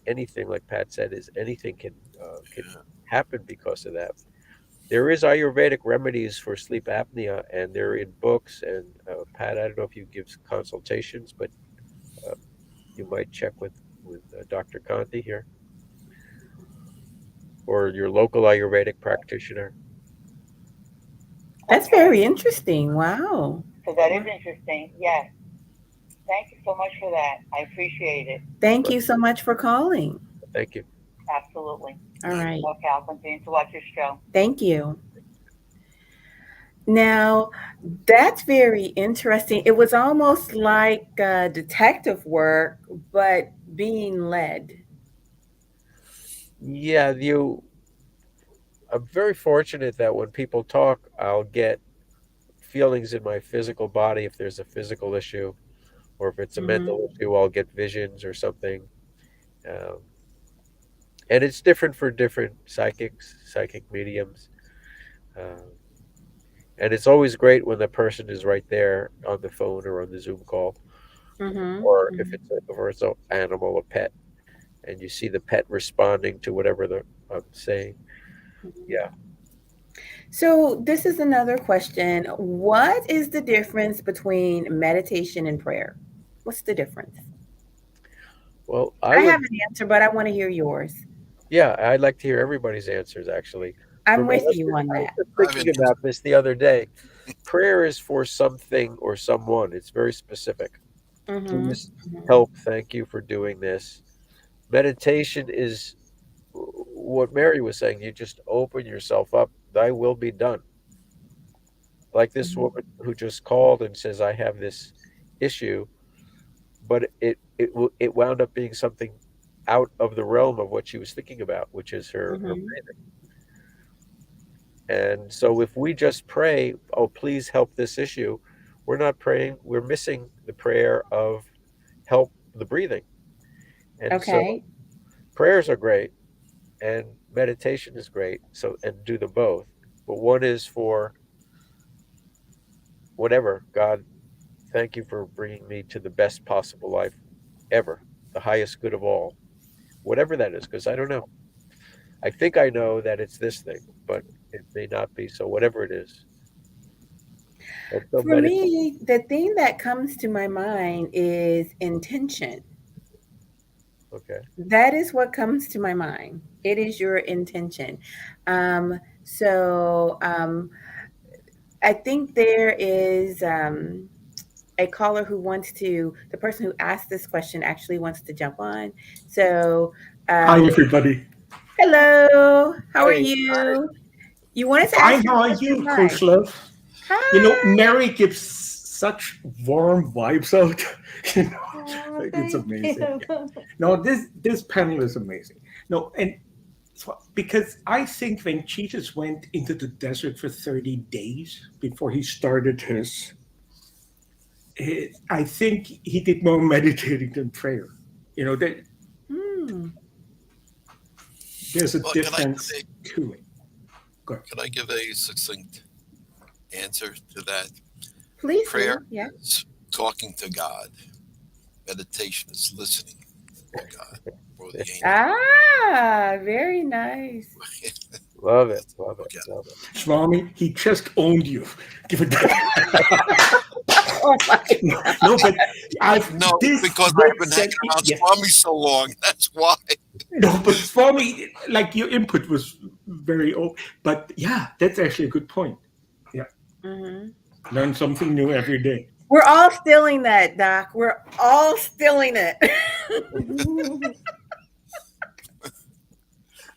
anything, like Pat said, is anything can happen because of that. There is Ayurvedic remedies for sleep apnea, and they're in books. And Pat, I don't know if you give consultations, but you might check with Dr. Kanti here, or your local Ayurvedic practitioner. That's very interesting. Wow. So that is interesting. Yes. Thank you so much for that. I appreciate it. Thank you so much for calling. Thank you. Absolutely. All right. Okay, I'll continue to watch your show. Thank you. Now, that's very interesting. It was almost like detective work, but being led. Yeah, I'm very fortunate that when people talk, I'll get feelings in my physical body if there's a physical issue, or if it's a mental issue, I'll get visions or something. Um, and it's different for different psychic mediums. Um, and it's always great when the person is right there on the phone or on the Zoom call, or if it's an animal, a pet, and you see the pet responding to whatever I'm saying. Yeah. So, this is another question. What is the difference between meditation and prayer? What's the difference? Well, I have an answer, but I want to hear yours. yeah, I'd like to hear everybody's answers, actually. I'm For my with you on listeners, I that. was just thinking about this the other day. Prayer is for something or someone. It's very specific. Please help. Thank you for doing this. Meditation is what Mary was saying. You just open yourself up. Thy will be done. Like this woman who just called and says, "I have this issue," but it wound up being something out of the realm of what she was thinking about, which is her breathing. And so if we just pray, "Oh, please help this issue," we're not praying. We're missing the prayer of help the breathing. And so prayers are great and meditation is great. So, and do them both. But one is for whatever God Thank you for bringing me to the best possible life ever, the highest good of all, whatever that is, because I don't know. I think I know that it's this thing, but it may not be. So whatever it is. And so For me, the thing that comes to my mind is intention. Okay. That is what comes to my mind. It is your intention. So I think there is a caller who wants to, the person who asked this question actually wants to jump on. So, Hi, everybody. hello, how are Hey. you? You wanted to Fine. ask your How are question? you, Hi. Coach Love? Hi. You know, Mary gives such warm vibes out. You know, Oh, it's thank amazing. you. Yeah. No, this panel is amazing. No, and because I think when Jesus went into the desert for 30 days before he started I think he did more meditating than prayer. You know, there's a Well, difference to it. Go ahead. can I give a succinct answer to that? Please Prayer do. Yeah. is talking to God. Meditation is listening to God or the angel. Very nice. Love it. Love it. Okay. Love it. Swami, he just owned you. Give it back. Oh my No, but because I've been hanging around Swami so long. That's why. No, but Swami, like your input was very old. But yeah, that's actually a good point. Yeah. Mm-hmm. Learn something new every day. We're all stealing that, Doc. We're all stealing it.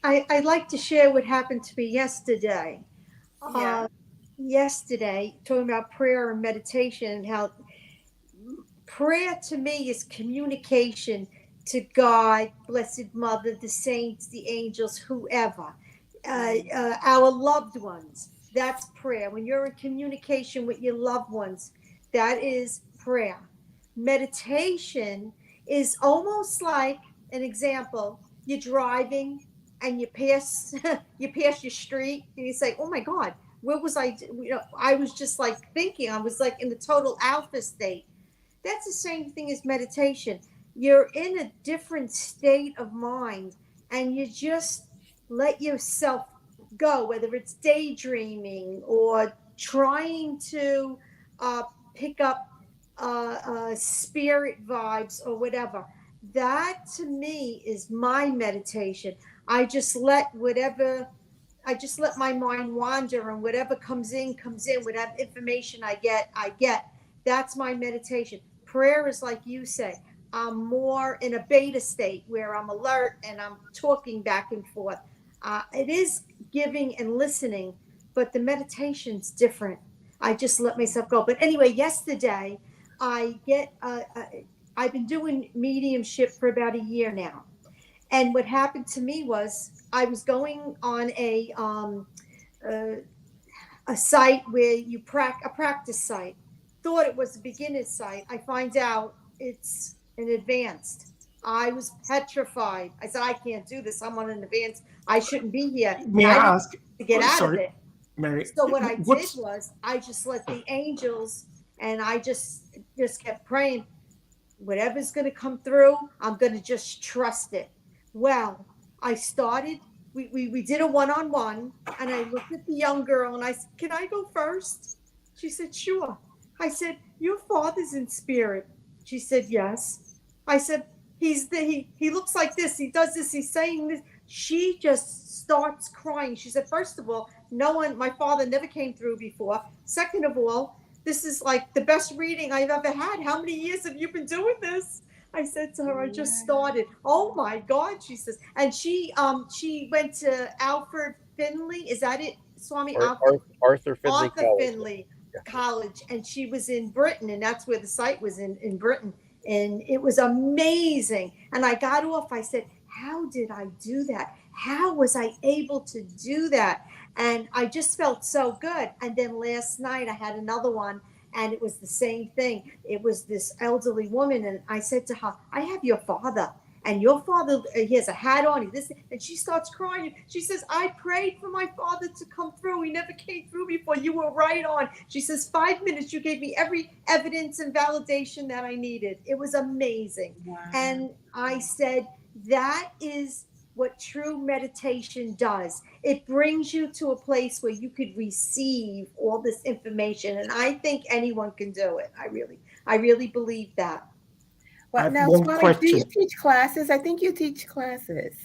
I'd like to share what happened to me yesterday. Yeah. Yesterday, talking about prayer and meditation, and how prayer to me is communication to God, Blessed Mother, the saints, the angels, whoever, our loved ones. That's prayer. When you're in communication with your loved ones, that is prayer. Meditation is almost like an example. You're driving and you pass your street and you say, "Oh my God, where was I?" I was just like thinking. I was like in the total alpha state. That's the same thing as meditation. You're in a different state of mind and you just let yourself go, whether it's daydreaming or trying to pick up spirit vibes or whatever. That to me is my meditation. I just let my mind wander, and whatever comes in, whatever information I get. That's my meditation. Prayer is like you say, I'm more in a beta state where I'm alert and I'm talking back and forth. It is giving and listening, but the meditation's different. I just let myself go. But anyway, yesterday I've been doing mediumship for about a year now. And what happened to me was I was going on a site where you a practice site. Thought it was a beginner's site. I find out it's an advanced. I was petrified. I said, I can't do this. I'm on an advanced. I shouldn't be here. May I ask to get out of it? Mary? So what I did was I just let the angels, and I just kept praying. Whatever's going to come through, I'm going to just trust it. Well, I started. We did a one-on-one, and I looked at the young girl and I said, "Can I go first?" She said, "Sure." I said, "Your father's in spirit." She said, "Yes." I said, he looks like this. He does this. He's saying this. She just starts crying. She said, "First of all, my father never came through before. Second of all, this is like the best reading I've ever had. How many years have you been doing this?" I said to her, "I just started." "Oh my God," she says. And she went to Alfred Finley. Is that it, Swami? Arthur Finley Arthur College. Finley College. And she was in Britain, and that's where the site was, in Britain. And it was amazing. And I got off. I said, how did I do that? How was I able to do that? And I just felt so good. And then last night I had another one, and it was the same thing. It was this elderly woman, and I said to her, "I have your father." and your father, he has a hat on, and she starts crying. She says, I prayed for my father to come through. He never came through before. You were right on. She says, 5 minutes, you gave me every evidence and validation that I needed. It was amazing. Wow. And I said, that is what true meditation does. It brings you to a place where you could receive all this information. And I think anyone can do it. I really believe that. Well, now, Swami, do you teach classes? I think you teach classes.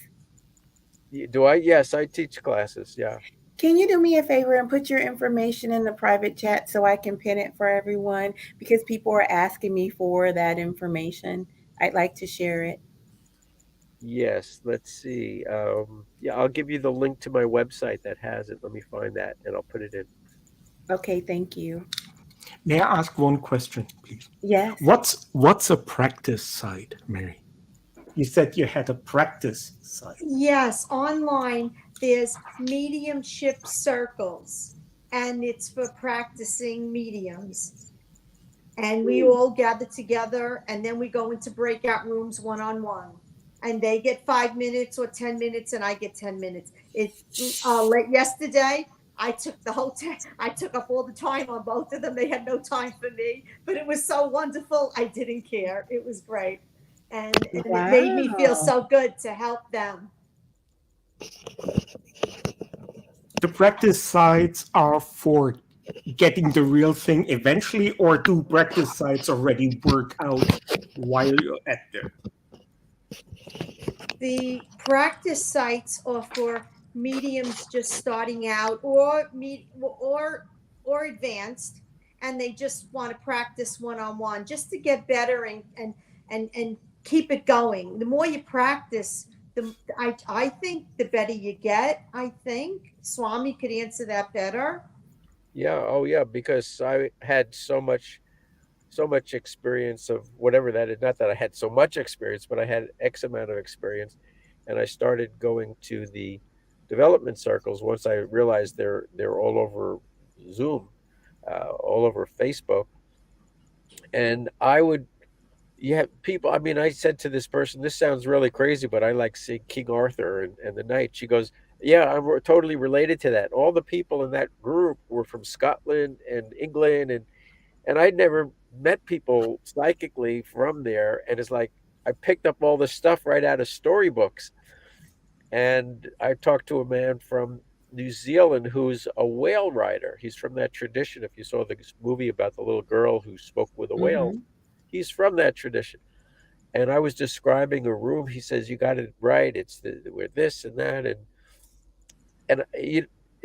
Do I? Yes, I teach classes. Yeah. Can you do me a favor and put your information in the private chat so I can pin it for everyone? Because people are asking me for that information. I'd like to share it. Yes, let's see. Yeah, I'll give you the link to my website that has it. Let me find that and I'll put it in. Okay, thank you. May I ask one question, please? Yes. What's a practice site, Mary? You said you had a practice site. Yes, online there's mediumship circles, and it's for practicing mediums. And we all gather together, and then we go into breakout rooms one-on-one. And they get 5 minutes or 10 minutes, and I get 10 minutes. Yesterday, I took the whole I took up all the time on both of them. They had no time for me, but it was so wonderful. I didn't care. It was great. And Wow. It made me feel so good to help them. The practice sites are for getting the real thing eventually, or do practice sites already work out while you're at there? The practice sites are for mediums just starting out or advanced, and they just want to practice one-on-one just to get better and keep it going. The more you practice, I think the better you get. I think Swami could answer that better. Yeah. Oh, yeah. Because I had so much experience of whatever that is. Not that I had so much experience, but I had X amount of experience, and I started going to the development circles once I realized they're all over Zoom, all over Facebook, and people. I mean, I said to this person, "This sounds really crazy, but I like seeing King Arthur and the knight." She goes, "Yeah, I'm totally related to that. All the people in that group were from Scotland and England, and I'd never met people psychically from there. And it's like I picked up all this stuff right out of storybooks." And I talked to a man from New Zealand who's a whale rider. He's from that tradition. If you saw the movie about the little girl who spoke with a whale, he's from that tradition. And I was describing a room. He says, "You got it right. We're this and that."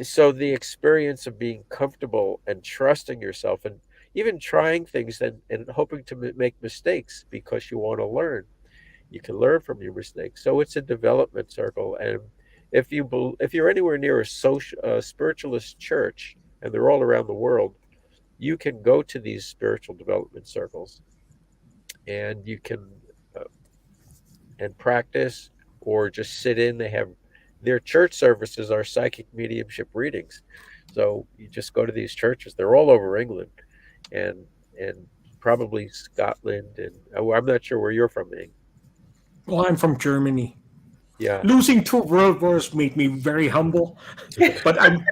So the experience of being comfortable and trusting yourself and even trying things and hoping to make mistakes because you want to learn. You can learn from your mistakes. So it's a development circle. And if you're anywhere near a spiritualist church, and they're all around the world, you can go to these spiritual development circles, and you can and practice or just sit in. They have their church services are psychic mediumship readings. So you just go to these churches. They're all over England, and probably Scotland, and I'm not sure where you're from, Ing. Well, I'm from Germany. Yeah. Losing 2 world wars made me very humble, but I'm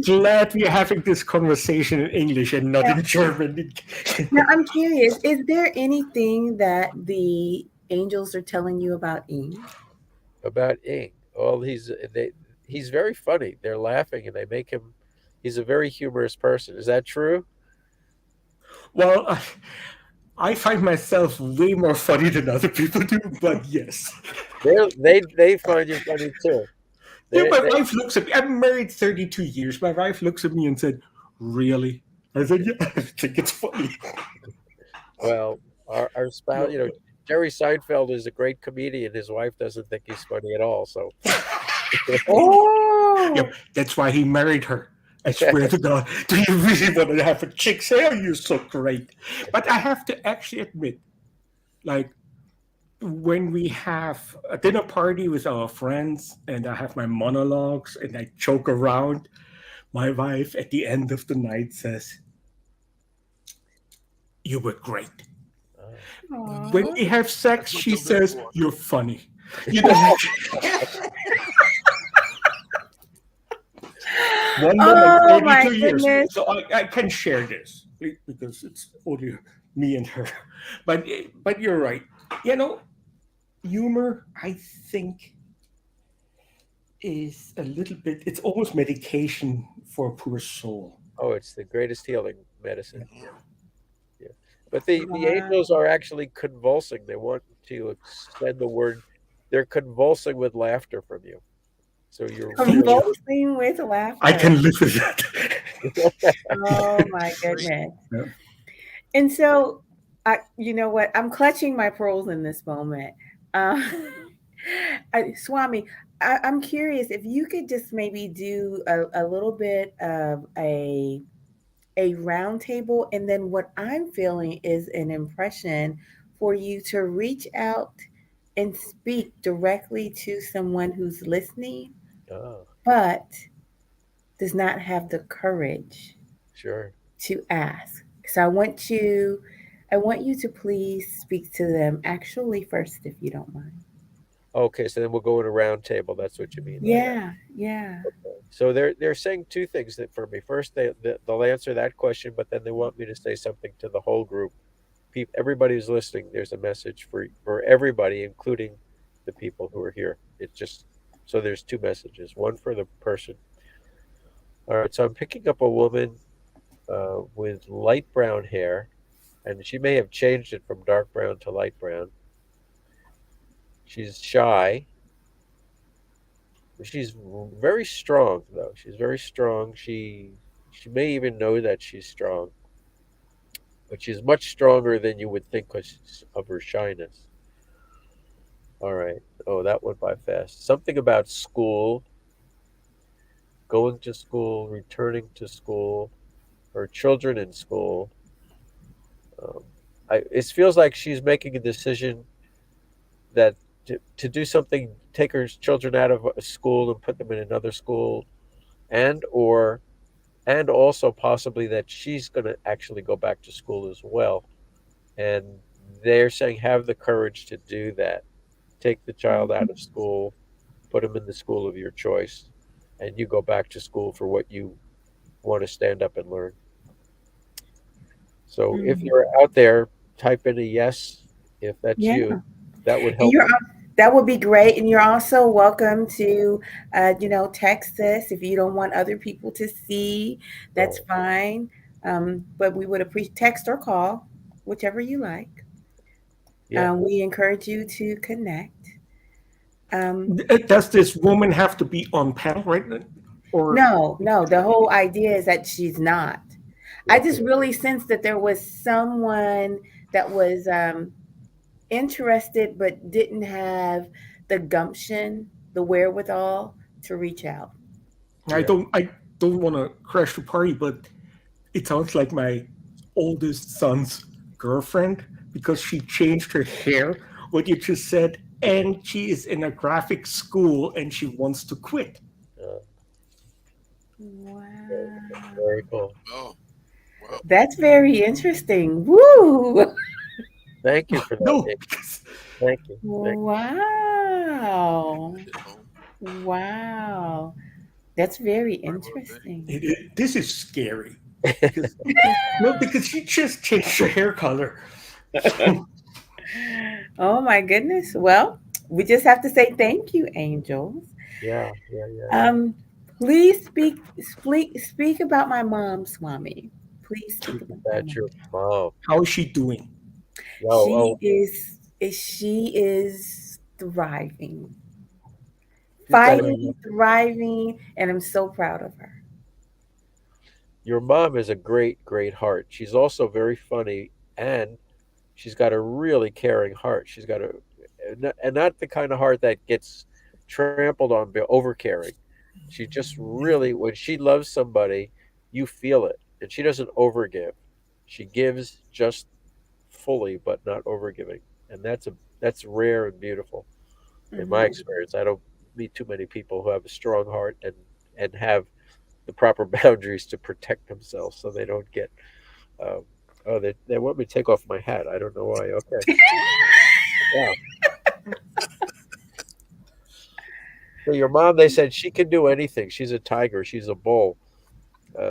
glad we're having this conversation in English and not in German. Now, I'm curious, is there anything that the angels are telling you about Ing? About Ing? Well, he's very funny. They're laughing and they make him. He's a very humorous person. Is that true? Well, I find myself way more funny than other people do, but yes. They find you funny too. My wife looks at me. I'm married 32 years. My wife looks at me and said, "Really?" I said, "Yeah, I think it's funny." Well, our spouse, Jerry Seinfeld is a great comedian. His wife doesn't think he's funny at all. So, Yep, that's why he married her. I swear to God, do you really want to have a chick say, "Oh, you're so great"? But I have to actually admit, like, when we have a dinner party with our friends and I have my monologues and I joke around, my wife at the end of the night says, "You were great." When Aw. we have sex, That's what she they're meant says, for. "You're funny." You know, one woman, Oh my 32 years. goodness. So I can share this because it's only me and her. But you're right. You know, humor, I think, is a little bit. It's almost medication for a poor soul. Oh, it's the greatest healing medicine. Yeah, yeah. But the Wow. angels are actually convulsing. They want to extend the word. They're convulsing with laughter from you. So you're really. Convulsing with I laughter. can live with that. Oh my goodness. Yeah. And so, you know what? I'm clutching my pearls in this moment. Uh, Swami, I'm curious if you could just maybe do a little bit of a round table, and then what I'm feeling is an impression for you to reach out and speak directly to someone who's listening, Oh, but does not have the courage sure. to ask. So I want you to please speak to them actually first if you don't mind. Okay, so then we'll go in a round table. That's what you mean by that. Yeah, yeah. So they're saying two things that for me. First, they'll answer that question, but then they want me to say something to the whole group. Everybody who's listening, there's a message for everybody, including the people who are here. It's just so there's two messages. One for the person. All right, so I'm picking up a woman with light brown hair, and she may have changed it from dark brown to light brown. She's shy. She's very strong, though. She's very strong. She may even know that she's strong, but she's much stronger than you would think because of her shyness. All right. Oh, that went by fast. Something about school, going to school, returning to school, her children in school. Um, it feels like she's making a decision that to do something, take her children out of a school and put them in another school, and or and also possibly that she's going to actually go back to school as well. And they're saying have the courage to do that. Take the child out of school, put him in the school of your choice, and you go back to school for what you want to stand up and learn. So if Mhm. you're out there, type in a yes if that's Yeah. you. That would And help me. that would be great. And you're also welcome to, text us if you don't want other people to see. That's Right. fine. But we would appreciate text or call, whichever you like. Yeah. We encourage you to connect. Um, Does this woman have to be on panel right now? Or no, no, the whole idea is that she's not. I Okay. just really sensed that there was someone that was interested but didn't have the gumption, the wherewithal to reach out. Yeah. I don't want to crash the party, but it sounds like my oldest son's girlfriend because she changed her hair. What you just said, and she is in a graphic school and she wants to quit. Uh, very, Wow. very cool. Oh, wow. That's very interesting. Woo! Thank you for that, No, Nick. because Thank you. Thank Wow. Hit home. Wow. That's very Right where it interesting. this is scary. you. Because, no, because she just changed her hair color. Oh my goodness. Well, we just have to say thank you, angels. Yeah, yeah, yeah, yeah. Um, please speak about my mom, Swami. Please speak about my That's mom. your mom. How is she doing? Oh, She is thriving, she's got a, fighting, thriving, and I'm so proud of her. your mom is a great, great heart. She's also very funny, and she's got a really caring heart. She's got and not the kind of heart that gets trampled on by over caring. She just really, when she loves somebody, you feel it, and she doesn't overgive. She gives just fully, but not overgiving, and that's rare and beautiful in my Mhm. experience. I don't meet too many people who have a strong heart and have the proper boundaries to protect themselves so they don't get um, Oh, they want me to take off my hat. I don't know why. Okay. Wow. So your mom, they said she can do anything. She's a tiger. She's a bull.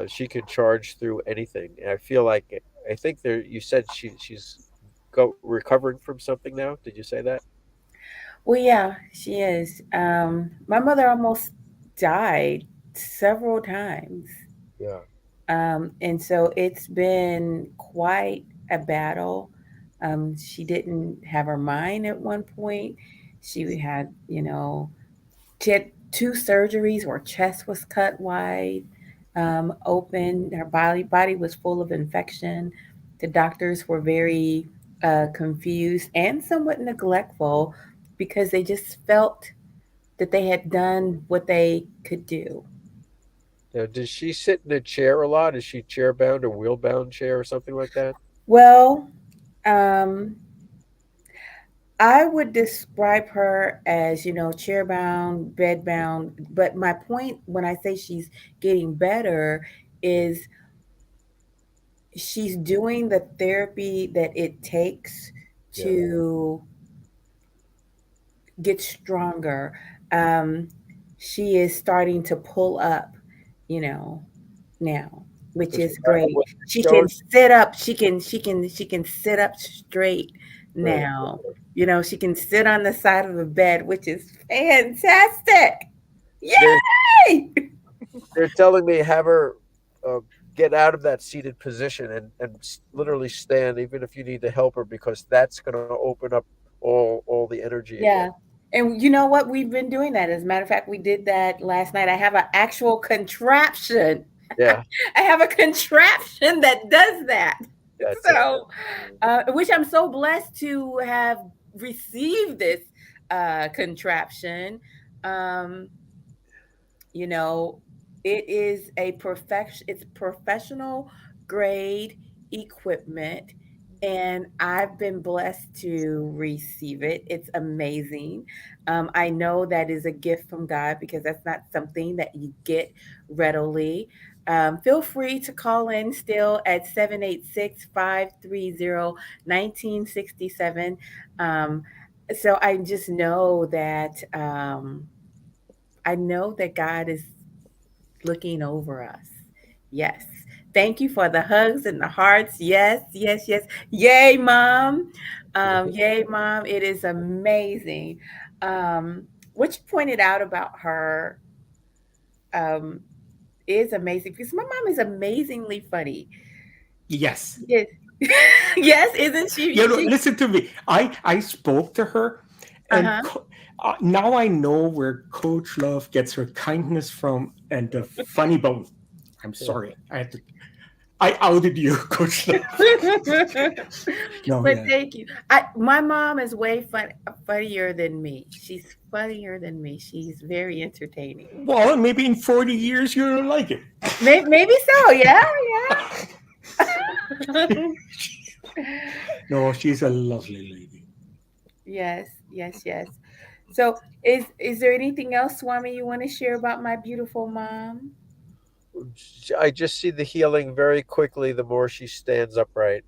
She can charge through anything. And I feel like I think there. You said she's recovering from something now. Did you say that? Well, yeah, she is. My mother almost died several times. Yeah. And so it's been quite a battle. She didn't have her mind at one point. She had, she had two surgeries where chest was cut wide, open. Her body was full of infection. The doctors were very confused and somewhat neglectful because they just felt that they had done what they could do. Now, does she sit in a chair a lot? Is she chair bound or wheel bound chair or something like that? Well, um, I would describe her as, chair bound, bed bound. But my point when I say she's getting better is she's doing the therapy that it takes Yeah. to get stronger. Um, she is starting to pull up, you know, now, which So she's is not great. She showing. can sit up. She can sit up straight Right. now. She can sit on the side of the bed, which is fantastic. They're Yay! they're telling me have her uh, get out of that seated position and literally stand, even if you need to help her, because that's going to open up all the energy again. Yeah. And you know what? We've been doing that. As a matter of fact, we did that last night. I have an actual contraption. Yeah, I have a contraption that does that. that's it. So, which I'm so blessed to have received this contraption. Um, you know, it is a perfection. It's professional grade equipment, and I've been blessed to receive it. It's amazing. I know that is a gift from God because that's not something that you get readily. Feel free to call in still at 786-530-1967. Um, so I just know that God is looking over us. Yes. Thank you for the hugs and the hearts. Yes, yes, yes. Yay, mom. Yay, mom. It is amazing. What you pointed out about her um, is amazing because my mom is amazingly funny. Yes. Yes. Yes, isn't she? Listen to me. I spoke to her, Uh and huh. now I know where Coach Love gets her kindness from and the funny bone. I'm Yeah. sorry. I outed you, Coach Love. No, But yeah. thank you. My mom is way funnier than me. She's funnier than me. She's very entertaining. Well, maybe in 40 years you'll like it. Maybe so. Yeah, yeah. No, she's a lovely lady. Yes, yes, yes. So, is there anything else, Swami, you want to share about my beautiful mom? I just see the healing very quickly the more she stands upright,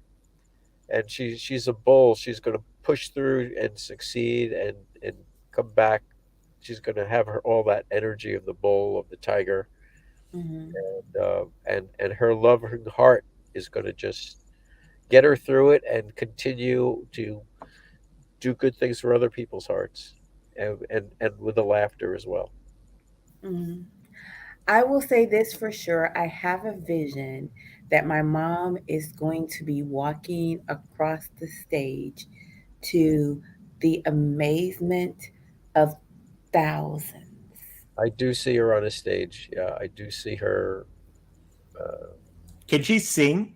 and she's a bull. She's going to push through and succeed and come back. She's going to have all that energy of the bull, of the tiger, Hmm. and her loving heart is going to just get her through it and continue to do good things for other people's hearts, and with the laughter as well. Hmm. I will say this for sure. I have a vision that my mom is going to be walking across the stage to the amazement of thousands. I do see her on a stage. Yeah, I do see her. Uh, Can she sing?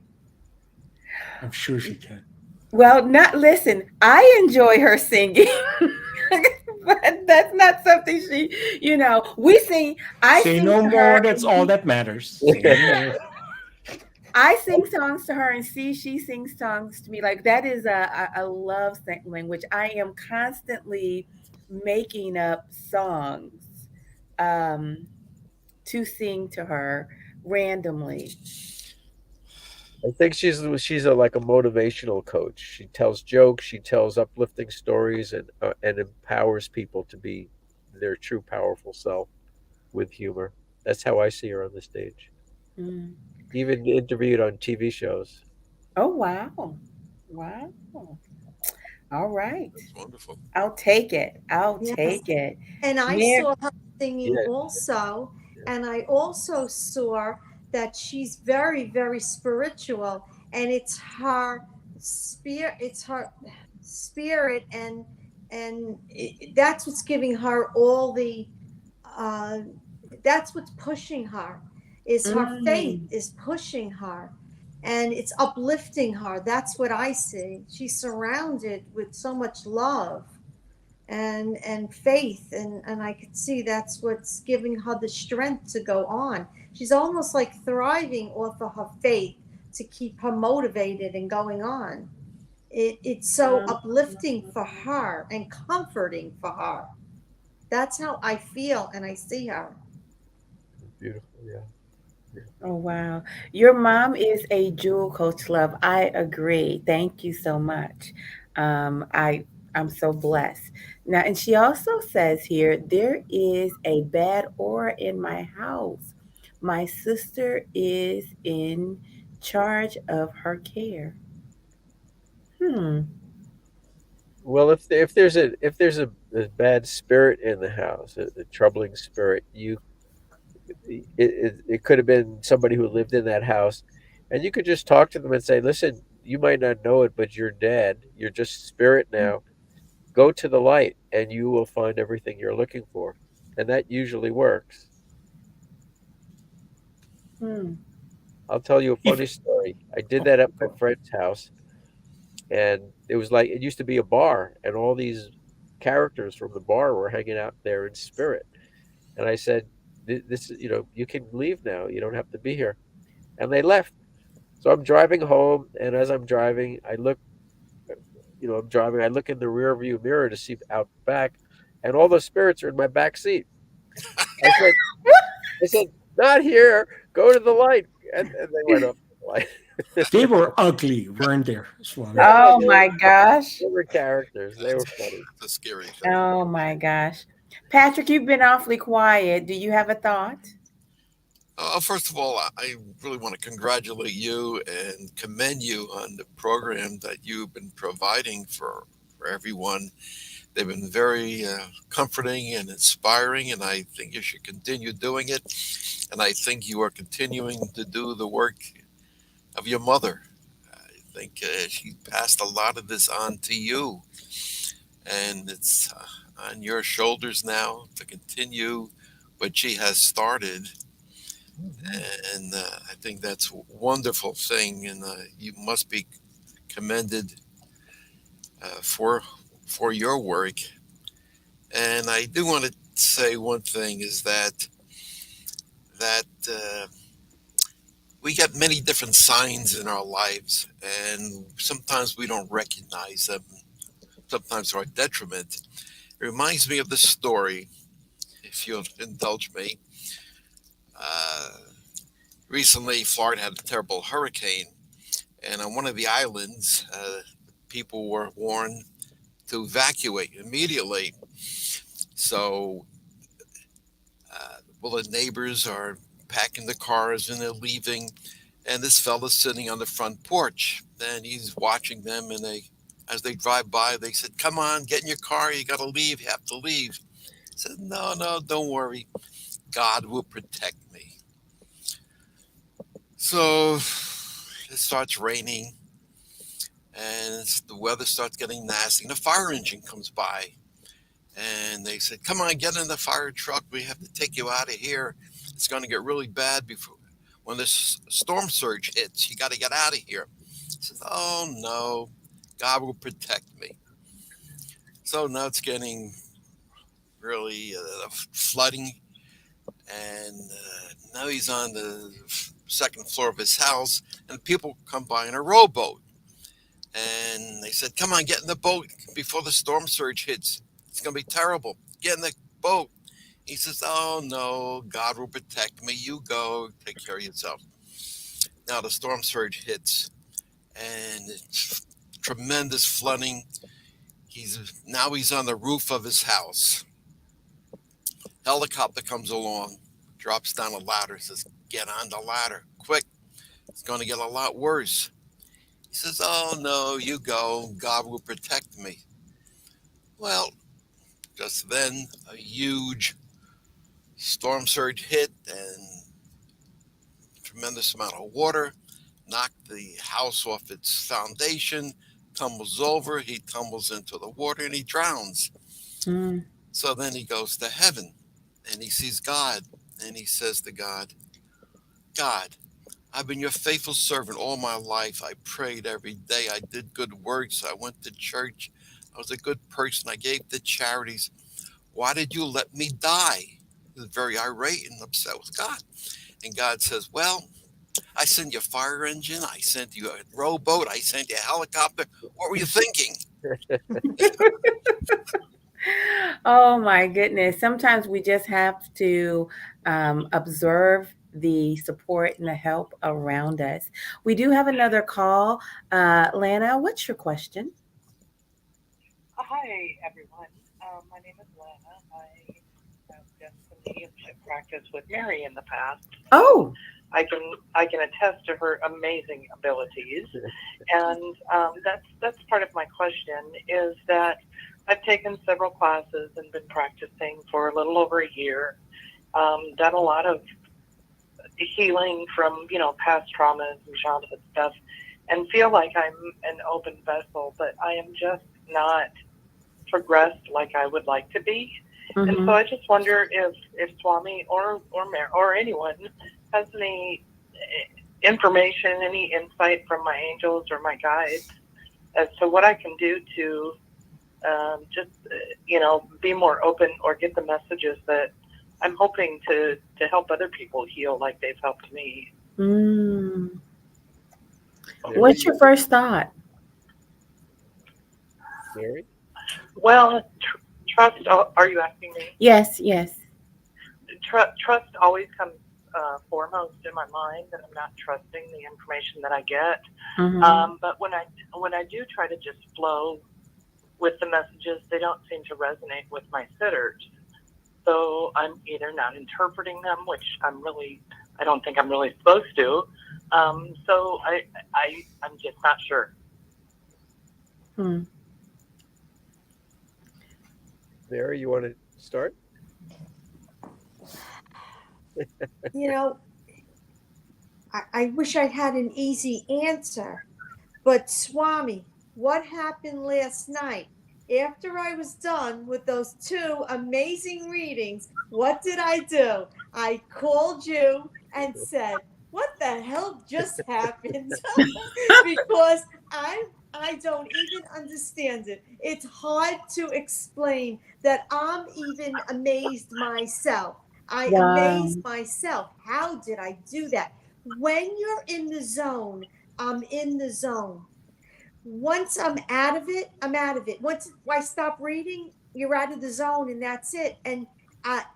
I'm sure she can. Well, not listen. I enjoy her singing, but that's not something we sing. I Say sing no to her, more. That's and all that matters. Say no more. I sing songs to her, and she sings songs to me. Like that is a love language. I am constantly making up songs um, to sing to her randomly. I think she's like a motivational coach. She tells jokes, she tells uplifting stories, and empowers people to be their true powerful self with humor. That's how I see her on the stage. Mm. Even interviewed on TV shows. Oh, wow. Wow. All right. That's wonderful. I'll take it. I'll Yes. take it. And I Man, saw her singing Yeah, also. And I also saw that she's very, very spiritual. And it's her spirit, and that's what's giving her all the uh, that's what's pushing her, is her faith mm, is pushing her, and it's uplifting her. That's what I see. She's surrounded with so much love and faith, and I could see that's what's giving her the strength to go on. She's almost like thriving off of her faith to keep her motivated and going on. It's so mm. uplifting for her and comforting for her. That's how I feel and I see her. beautiful. Yeah. Oh, wow. Your mom is a jewel, Coach Love. I agree. Thank you so much. I'm so blessed. Now, and she also says here, there is a bad aura in my house. My sister is in charge of her care. Hmm. Well, if there's a bad spirit in the house, a troubling spirit, it could have been somebody who lived in that house, and you could just talk to them and say, "Listen, you might not know it, but you're dead. You're just spirit now. Go to the light, and you will find everything you're looking for." And that usually works. Hmm. I'll tell you a If funny story. I did oh, that at my friend's house, and it was like it used to be a bar, and all these characters from the bar were hanging out there in spirit. And I said, "This is, you can leave now. You don't have to be here." And they left. So I'm driving home, and as I'm driving, I'm driving. I look in the rear view mirror to see out back, and all the spirits are in my back seat. I said, I said, "Not here. Go to the light." And they went up to the light. they were ugly, weren't they, Swami? No, Oh my gosh. they were characters. They That's were funny. a scary thing. Oh my gosh. Patrick, you've been awfully quiet. Do you have a thought? First of all, I really want to congratulate you and commend you on the program that you've been providing for everyone. They've been very comforting and inspiring, and I think you should continue doing it. And I think you are continuing to do the work of your mother. I think she passed a lot of this on to you, and it's on your shoulders now to continue what she has started. And I think that's a wonderful thing, and you must be commended for your work. And I do want to say one thing is that we get many different signs in our lives, and sometimes we don't recognize them. Sometimes to our detriment. It reminds me of this story, if you'll indulge me. Uh, Recently, Florida had a terrible hurricane, and on one of the islands, people were warned to evacuate immediately. So, well, the neighbors are packing the cars and they're leaving, and this fella's sitting on the front porch, and he's watching them. And as they drive by, they said, "Come on, get in your car. You got to leave. You have to leave." He said, "No, no, don't worry. God will protect me." So it starts raining, and the weather starts getting nasty, and a fire engine comes by, and they said, "Come on, get in the fire truck. We have to take you out of here. It's going to get really bad before when this storm surge hits. You got to get out of here." He says, "Oh no, God will protect me." So now it's getting really flooding, and now he's on the second floor of his house, and people come by in a rowboat. And they said, "Come on, get in the boat before the storm surge hits. It's going to be terrible. Get in the boat." He says, "Oh, no, God will protect me. You go, take care of yourself." Now the storm surge hits, and it's tremendous flooding. He's on the roof of his house. Helicopter comes along, drops down a ladder, says, "Get on the ladder, quick. It's going to get a lot worse." He says, "Oh, no, you go. God will protect me." Well, just then, a huge storm surge hit, and a tremendous amount of water knocked the house off its foundation, tumbles over, he tumbles into the water, and he drowns. Mm. So then he goes to heaven, and he sees God, and he says to God, "God, I've been your faithful servant all my life. I prayed every day. I did good works. I went to church. I was a good person. I gave to charities. Why did you let me die?" He was very irate and upset with God. And God says, "Well, I sent you a fire engine. I sent you a rowboat. I sent you a helicopter. What were you thinking?" Oh my goodness. Sometimes we just have to observe the support and the help around us. We do have another call. Lana, what's your question? Hi, everyone. My name is Lana. I have done some mediumship practice with Mary in the past. Oh, I can attest to her amazing abilities, and that's part of my question. Is that I've taken several classes and been practicing for a little over a year. Done a lot of healing from past traumas and childhood stuff, and feel like I'm an open vessel, but I am just not progressed like I would like to be. And so I just wonder if Swami or anyone has any information, any insight from my angels or my guides as to what I can do to just be more open or get the messages that I'm hoping to help other people heal like they've helped me. Mm. What's your first thought? Mary? Well, trust. Are you asking me? Yes. Trust always comes foremost in my mind, that I'm not trusting the information that I get. But when I do try to just flow with the messages, they don't seem to resonate with my sitters. So I'm either not interpreting them, which I don't think I'm really supposed to. So I'm just not sure. Mary, you want to start? I wish I had an easy answer, but Swami, what happened last night? After I was done with those 2 amazing readings, what did I do? I called you and said, "What the hell just happened?" Because I don't even understand it. It's hard to explain that. I'm even amazed myself. I amaze myself. How did I do that? When you're in the zone, I'm in the zone. Once I'm out of it, I'm out of it. Once I stop reading, you're out of the zone, and that's it. And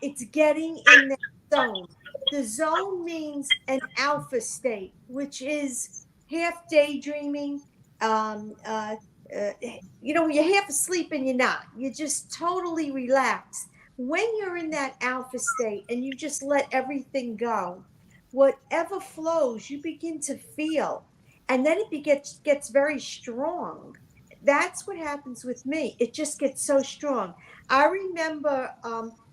it's getting in that zone. The zone means an alpha state, which is half daydreaming. You're half asleep and you're not. You're just totally relaxed. When you're in that alpha state and you just let everything go, whatever flows, you begin to feel. And then it gets very strong. That's what happens with me. It just gets so strong. I remember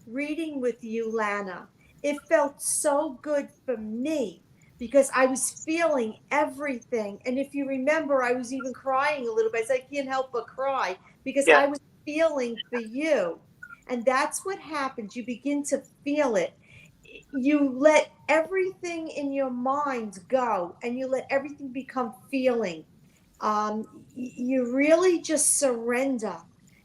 reading with you, Lana. It felt so good for me because I was feeling everything. And if you remember, I was even crying a little bit. I can't help but cry because I was feeling for you. And that's what happens. You begin to feel it. You let everything in your mind go, and you let everything become feeling. You really just surrender.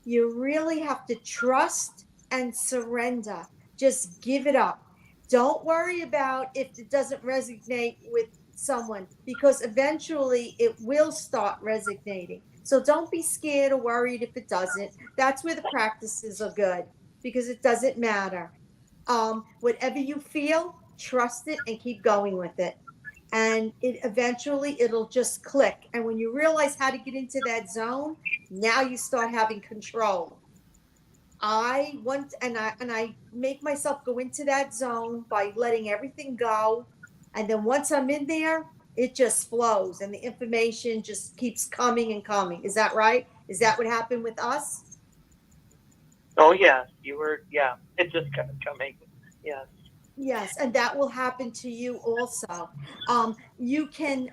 You really have to trust and surrender. Just give it up. Don't worry about if it doesn't resonate with someone, because eventually it will start resonating. So don't be scared or worried if it doesn't. That's where the practices are good, because it doesn't matter. Whatever you feel, trust it and keep going with it. and it'll just click. And when you realize how to get into that zone, now you start having control. I make myself go into that zone by letting everything go. And then once I'm in there, it just flows and the information just keeps coming and coming. Is that right? Is that what happened with us? Oh, yes, you were, yeah, it just kept coming. Yes. Yes, and that will happen to you also. You can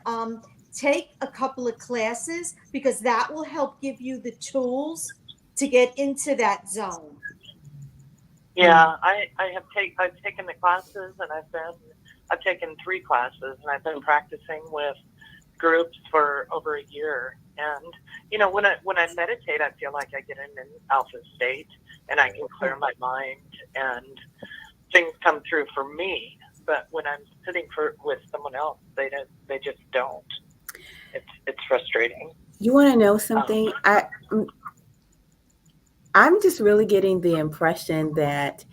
take a couple of classes because that will help give you the tools to get into that zone. Yeah, I've taken the classes, and I've taken 3 classes, and I've been practicing with groups for over a year. And you know, when I meditate, I feel like I get in an alpha state, and I can clear my mind, and things come through for me. But when I'm sitting with someone else, they just don't. It's frustrating. You want to know something? I'm just really getting the impression that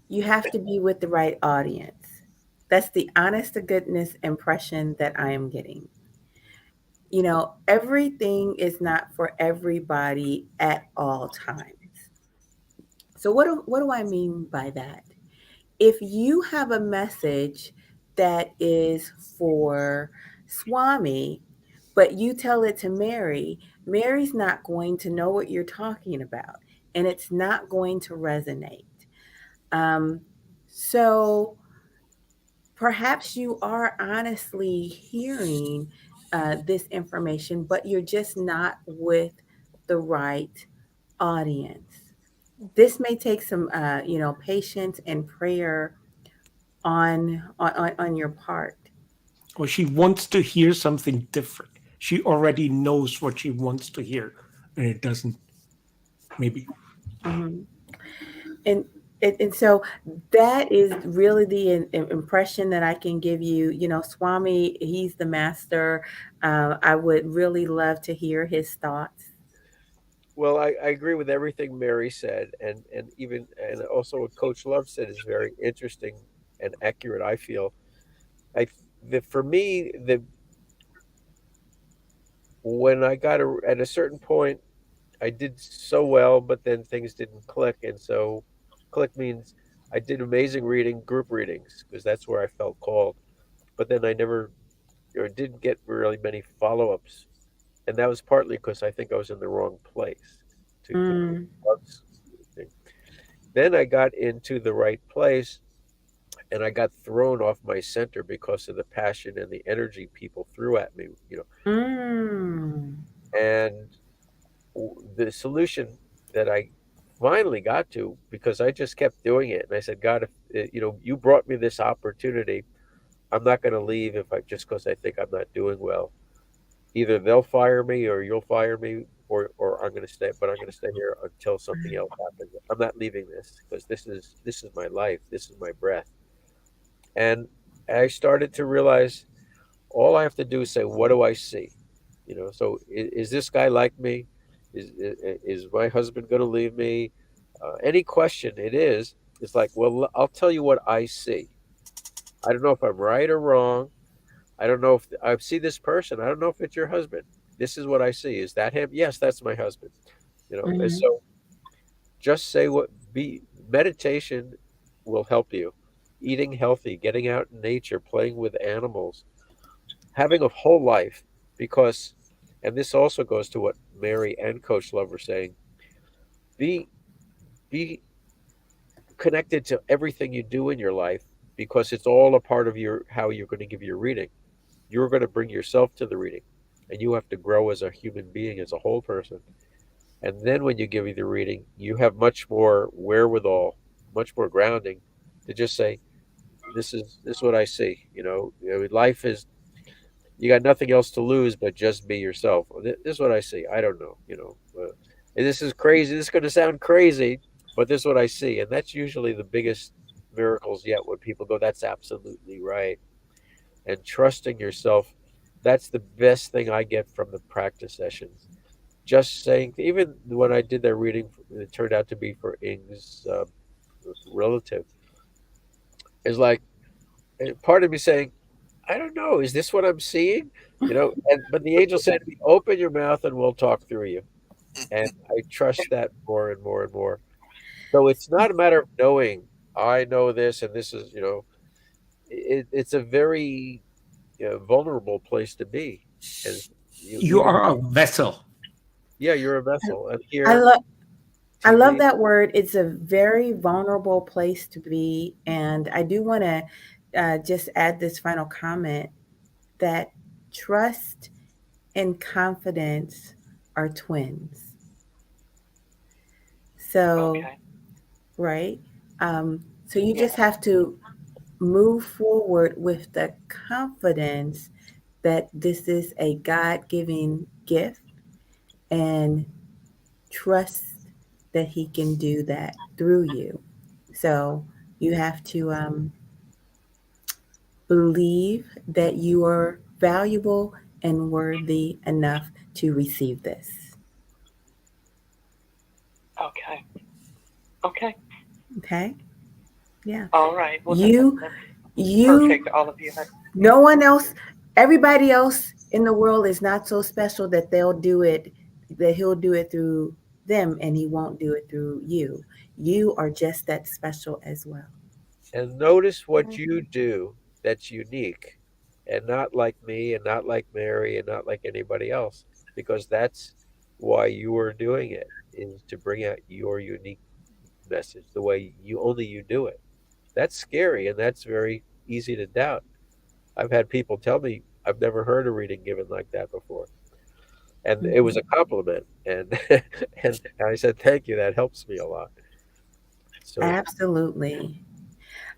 you have to be with the right audience. That's the honest to goodness impression that I am getting. Everything is not for everybody at all times. So what do I mean by that? If you have a message that is for Swami, but you tell it to Mary, Mary's not going to know what you're talking about, and it's not going to resonate. So perhaps you are honestly hearing this information, but you're just not with the right audience. This may take some, patience and prayer on your part. Or she wants to hear something different. She already knows what she wants to hear, and it doesn't. Maybe. Mm-hmm. And so that is really the impression that I can give you. Swami, he's the master. I would really love to hear his thoughts. Well, I agree with everything Mary said, and also what Coach Love said is very interesting and accurate. I feel, for me, when I got at a certain point, I did so well, but then things didn't click, and so click means I did amazing group readings, because that's where I felt called, but then I never or didn't get really many follow-ups, and that was partly because I think I was in the wrong place to Mm, then I got into the right place, and I got thrown off my center because of the passion and the energy people threw at me, mm, and the solution that I finally got to, because I just kept doing it, and I said, God, if you brought me this opportunity, I'm not going to leave if I just because I think I'm not doing well. Either they'll fire me or you'll fire me, or I'm going to stay, but I'm going to stay here until something else happens. I'm not leaving this, because this is my life, this is my breath. And I started to realize all I have to do is say, what do I see? So is this guy like me? Is my husband going to leave me? Any question it's like, well, I'll tell you what I see. I don't know if I'm right or wrong. I don't know if I see this person. I don't know if it's your husband. This is what I see. Is that him? Yes, that's my husband. And mm, so just say meditation will help you. Eating healthy, getting out in nature, playing with animals, having a whole life, because, and this also goes to what Mary and Coach Love were saying, be be connected to everything you do in your life, because it's all a part of how you're going to give your reading. You're going to bring yourself to the reading, and you have to grow as a human being, as a whole person. And then when you give you the reading, you have much more wherewithal, much more grounding to just say, this is what I see. Life is, you got nothing else to lose but just be yourself. This is what I see. I don't know. And this is crazy. This is going to sound crazy, but this is what I see. And that's usually the biggest miracles yet, when people go, that's absolutely right. And trusting yourself, that's the best thing I get from the practice sessions. Just saying, even when I did that reading, it turned out to be for Ing's relative, is like part of me saying, I don't know. Is this what I'm seeing? But the angel said to me, "Open your mouth and we'll talk through you." And I trust that more and more and more. So it's not a matter of knowing. I know this, and this is, it's a very vulnerable place to be, and You are a vessel. yeah, you're a vessel, and I here love I to love me, that word. It's a very vulnerable place to be, and I do want to just add this final comment that trust and confidence are twins. So, Okay. right? So you Yeah. just have to move forward with the confidence that this is a God given gift and trust that He can do that through you. So you have to believe that you are valuable and worthy enough to receive this. Okay. Okay. Okay? Yeah. All right. Well, You, that's you, perfect. All of you have. no one else, everybody else in the world is not so special that that He'll do it through them and He won't do it through you. You are just that special as well. and notice what you do that's unique, and not like me, and not like Mary, and not like anybody else, because that's why you are doing it, is to bring out your unique message, the way you do it. That's scary, and that's very easy to doubt. I've had people tell me I've never heard a reading given like that before, and it was a compliment, and and I said thank you. That helps me a lot. So Absolutely.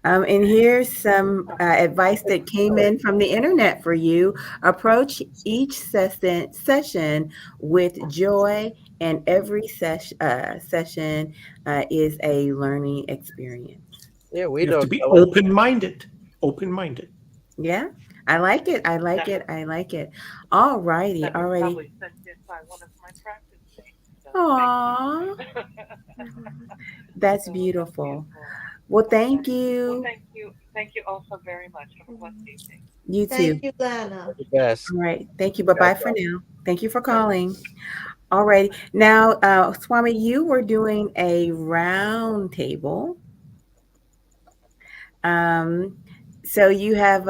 And here's some advice that came in from the internet for you. Approach each session with joy, and every session is a learning experience. yeah, we You have know. to be Tell us. open-minded. Open-minded. Yeah, I like it. I like it. I like it. All righty. That All was righty. probably sent in by one of my practice mates. So Aww, thank you. that's So that's beautiful. beautiful. Well, Okay. thank Well, you. thank you. Thank you also very much. Have a blessed evening. You Thank too. you, Lana. The best. All right. Thank you. Bye God bye for bless. now. Thank you for calling. All right. Now, Swami, you were doing a round table. Um, so you have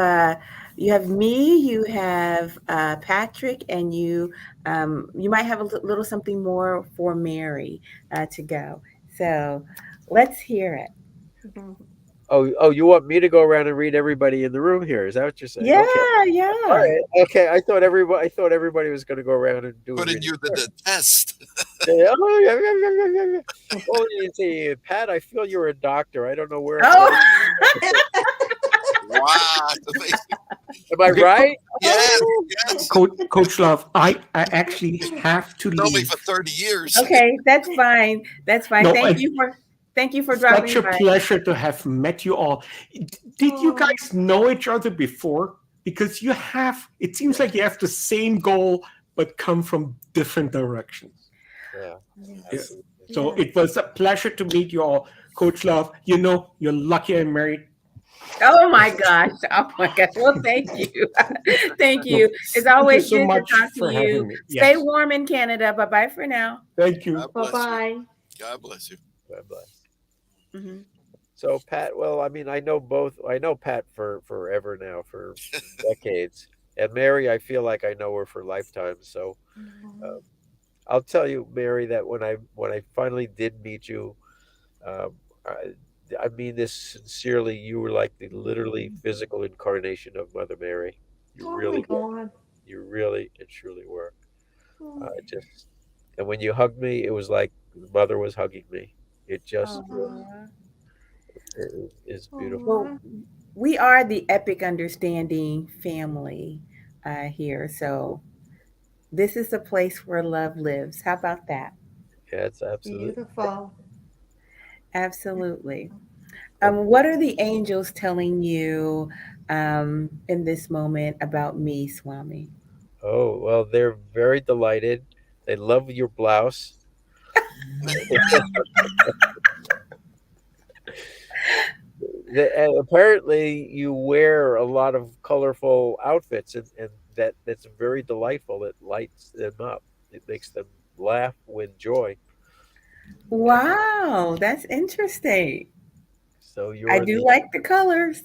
me, you have Patrick, and you might have a little something more for Mary to go. So let's hear it. Oh, you want me to go around and read everybody in the room here? Is that what you're saying? Yeah, Okay. All yeah. right. Okay. I thought everybody was going to go around and do a Putting reading. you to the test. Yeah, oh, yeah, yeah, yeah, yeah, yeah, yeah. Oh, you see, Pat, I feel you're a doctor. I don't know where I'm Oh, going. Wow, it's amazing. Am I Okay, right? Yes, Oh, yes. Coach Love, I actually have to Know me leave. for 30 years. okay. That's fine. That's fine. No, and Thank you for such dropping a by. pleasure to have met you all. Did you Oh, guys know each other before? Because it seems like you have the same goal, but come from different directions. yeah, yes. Yeah. absolutely. So Yes. it was a pleasure to meet you all. Coach Love, you're lucky I'm married. Oh my gosh. Oh my gosh. Well, thank you. Thank No, you. It's thank you always so good to much talk to for you. having me. Stay Yes. warm in Canada. Bye bye for now. Thank you. God Bye bless you. bye. God bless you. God bless. Mhm. So, Pat, well, I mean, I know both. I know Pat for forever now, for decades. And Mary, I feel like I know her for lifetimes. So, uh, I'll tell you, Mary, that when I finally did meet you, um, I mean this sincerely. You were like the literally physical incarnation of Mother Mary. You Oh my really were. God. You really and truly were. Oh, Just and when you hugged me, it was like Mother was hugging me. It just oh, is beautiful. Well, oh. we are the Epic Understanding family here. So this is a place where love lives. How about that? Yeah, it's absolutely. Beautiful. Absolutely. And What are the angels telling you in this moment about me, Swami? oh well, they're very delighted. They love your blouse. And apparently you wear a lot of colorful outfits, and that's very delightful. It lights them up. It makes them laugh with joy. Wow, that's interesting. So I do like the colors.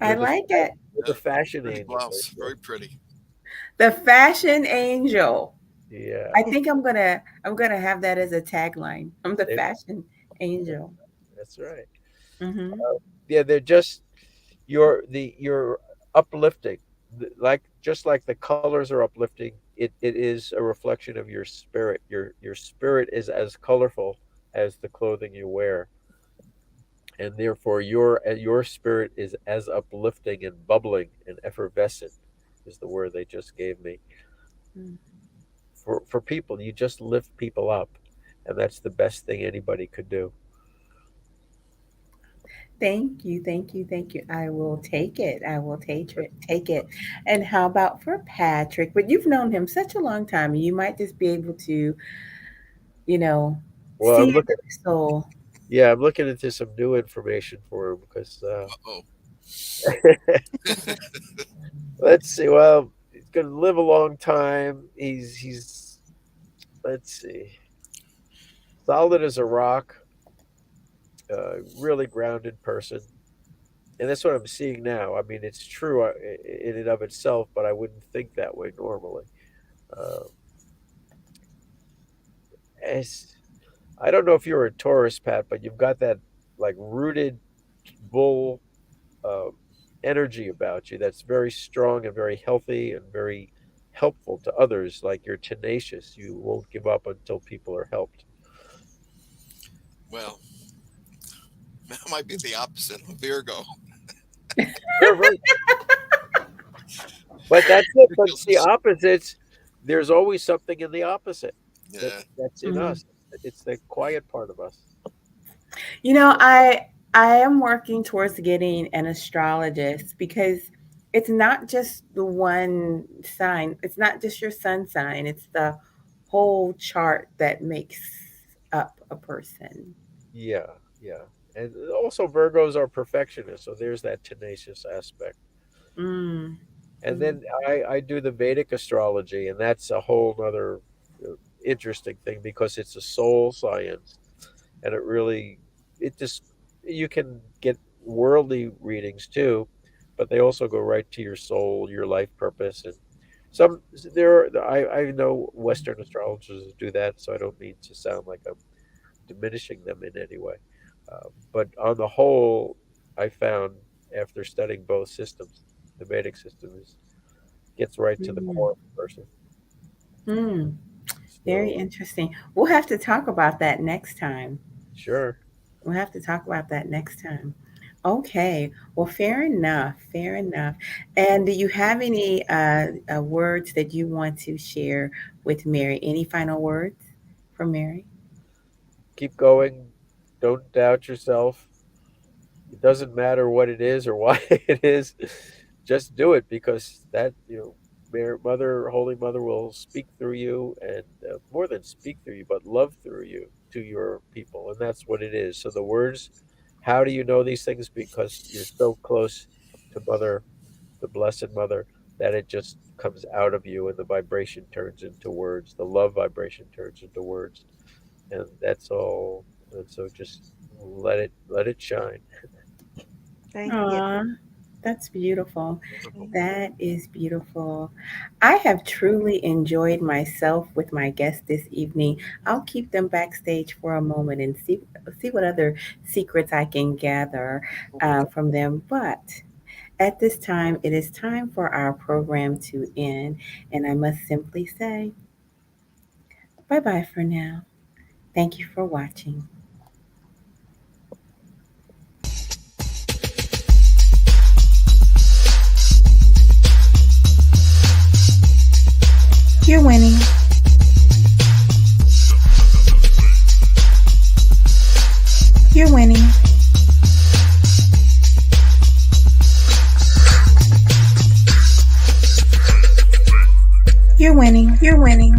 I you're the like it. you're the fashion Pretty angel. blouse, very pretty. The fashion angel. Yeah. I think I'm gonna have that as a tagline. I'm the It- fashion angel. That's right. Hmm. Yeah, they're just you're uplifting. Like just like the colors are uplifting, it is a reflection of your spirit. Your spirit is as colorful as the clothing you wear, and therefore your spirit is as uplifting and bubbling and effervescent is the word they just gave me. Mm. For people, you just lift people up, and that's the best thing anybody could do. Thank you, thank you, thank you. I will take it. I will take it. And how about for Patrick? But you've known him such a long time, you might just be able to, you know, Well, see into the soul. I'm looking into some new information for him because Oh, let's see. Well, he's going to live a long time. He's let's see, solid as a rock, really grounded person, and that's what I'm seeing now. I mean, it's true in and of itself, but I wouldn't think that way normally. Uh, as I don't know if you're a Taurus, Pat, but you've got that like rooted bull uh, energy about you that's very strong and very healthy and very helpful to others. Like you're tenacious. You won't give up until people are helped. well, that might be the opposite of Virgo. You're right. But that's it. But the opposites, there's always something in the opposite Yeah. that's in us. It's the quiet part of us. You know, I am working towards getting an astrologist because it's not just the one sign. It's not just your sun sign. It's the whole chart that makes up a person. Yeah, yeah. And also Virgos are perfectionists, so there's that tenacious aspect. Mm. And then I do the Vedic astrology, and that's a whole other interesting thing because it's a soul science, and it just you can get worldly readings too, but they also go right to your soul, your life purpose, and some I know Western astrologers do that, so I don't mean to sound like I'm diminishing them in any way. But on the whole, I found after studying both systems, the Vedic system gets right to the core of the person. Mm. Very So, interesting. We'll have to talk about that next time. sure. We'll have to talk about that next time. Okay. Well, fair enough. Fair enough. And do you have any words that you want to share with Mary? Any final words from Mary? Keep going. Don't doubt yourself. It doesn't matter what it is or why it is. Just do it because that, Mother, Holy Mother will speak through you and more than speak through you, but love through you to your people. And that's what it is. So the words, how do you know these things? Because you're so close to Mother, the Blessed Mother, that it just comes out of you and the vibration turns into words. The love vibration turns into words. And that's all. And so just let it shine. Thank you. Aw, that's beautiful. That is beautiful. I have truly enjoyed myself with my guests this evening. I'll keep them backstage for a moment and see what other secrets I can gather from them. But at this time, it is time for our program to end, and I must simply say bye bye for now. Thank you for watching. You're winning. You're winning. You're winning. You're winning.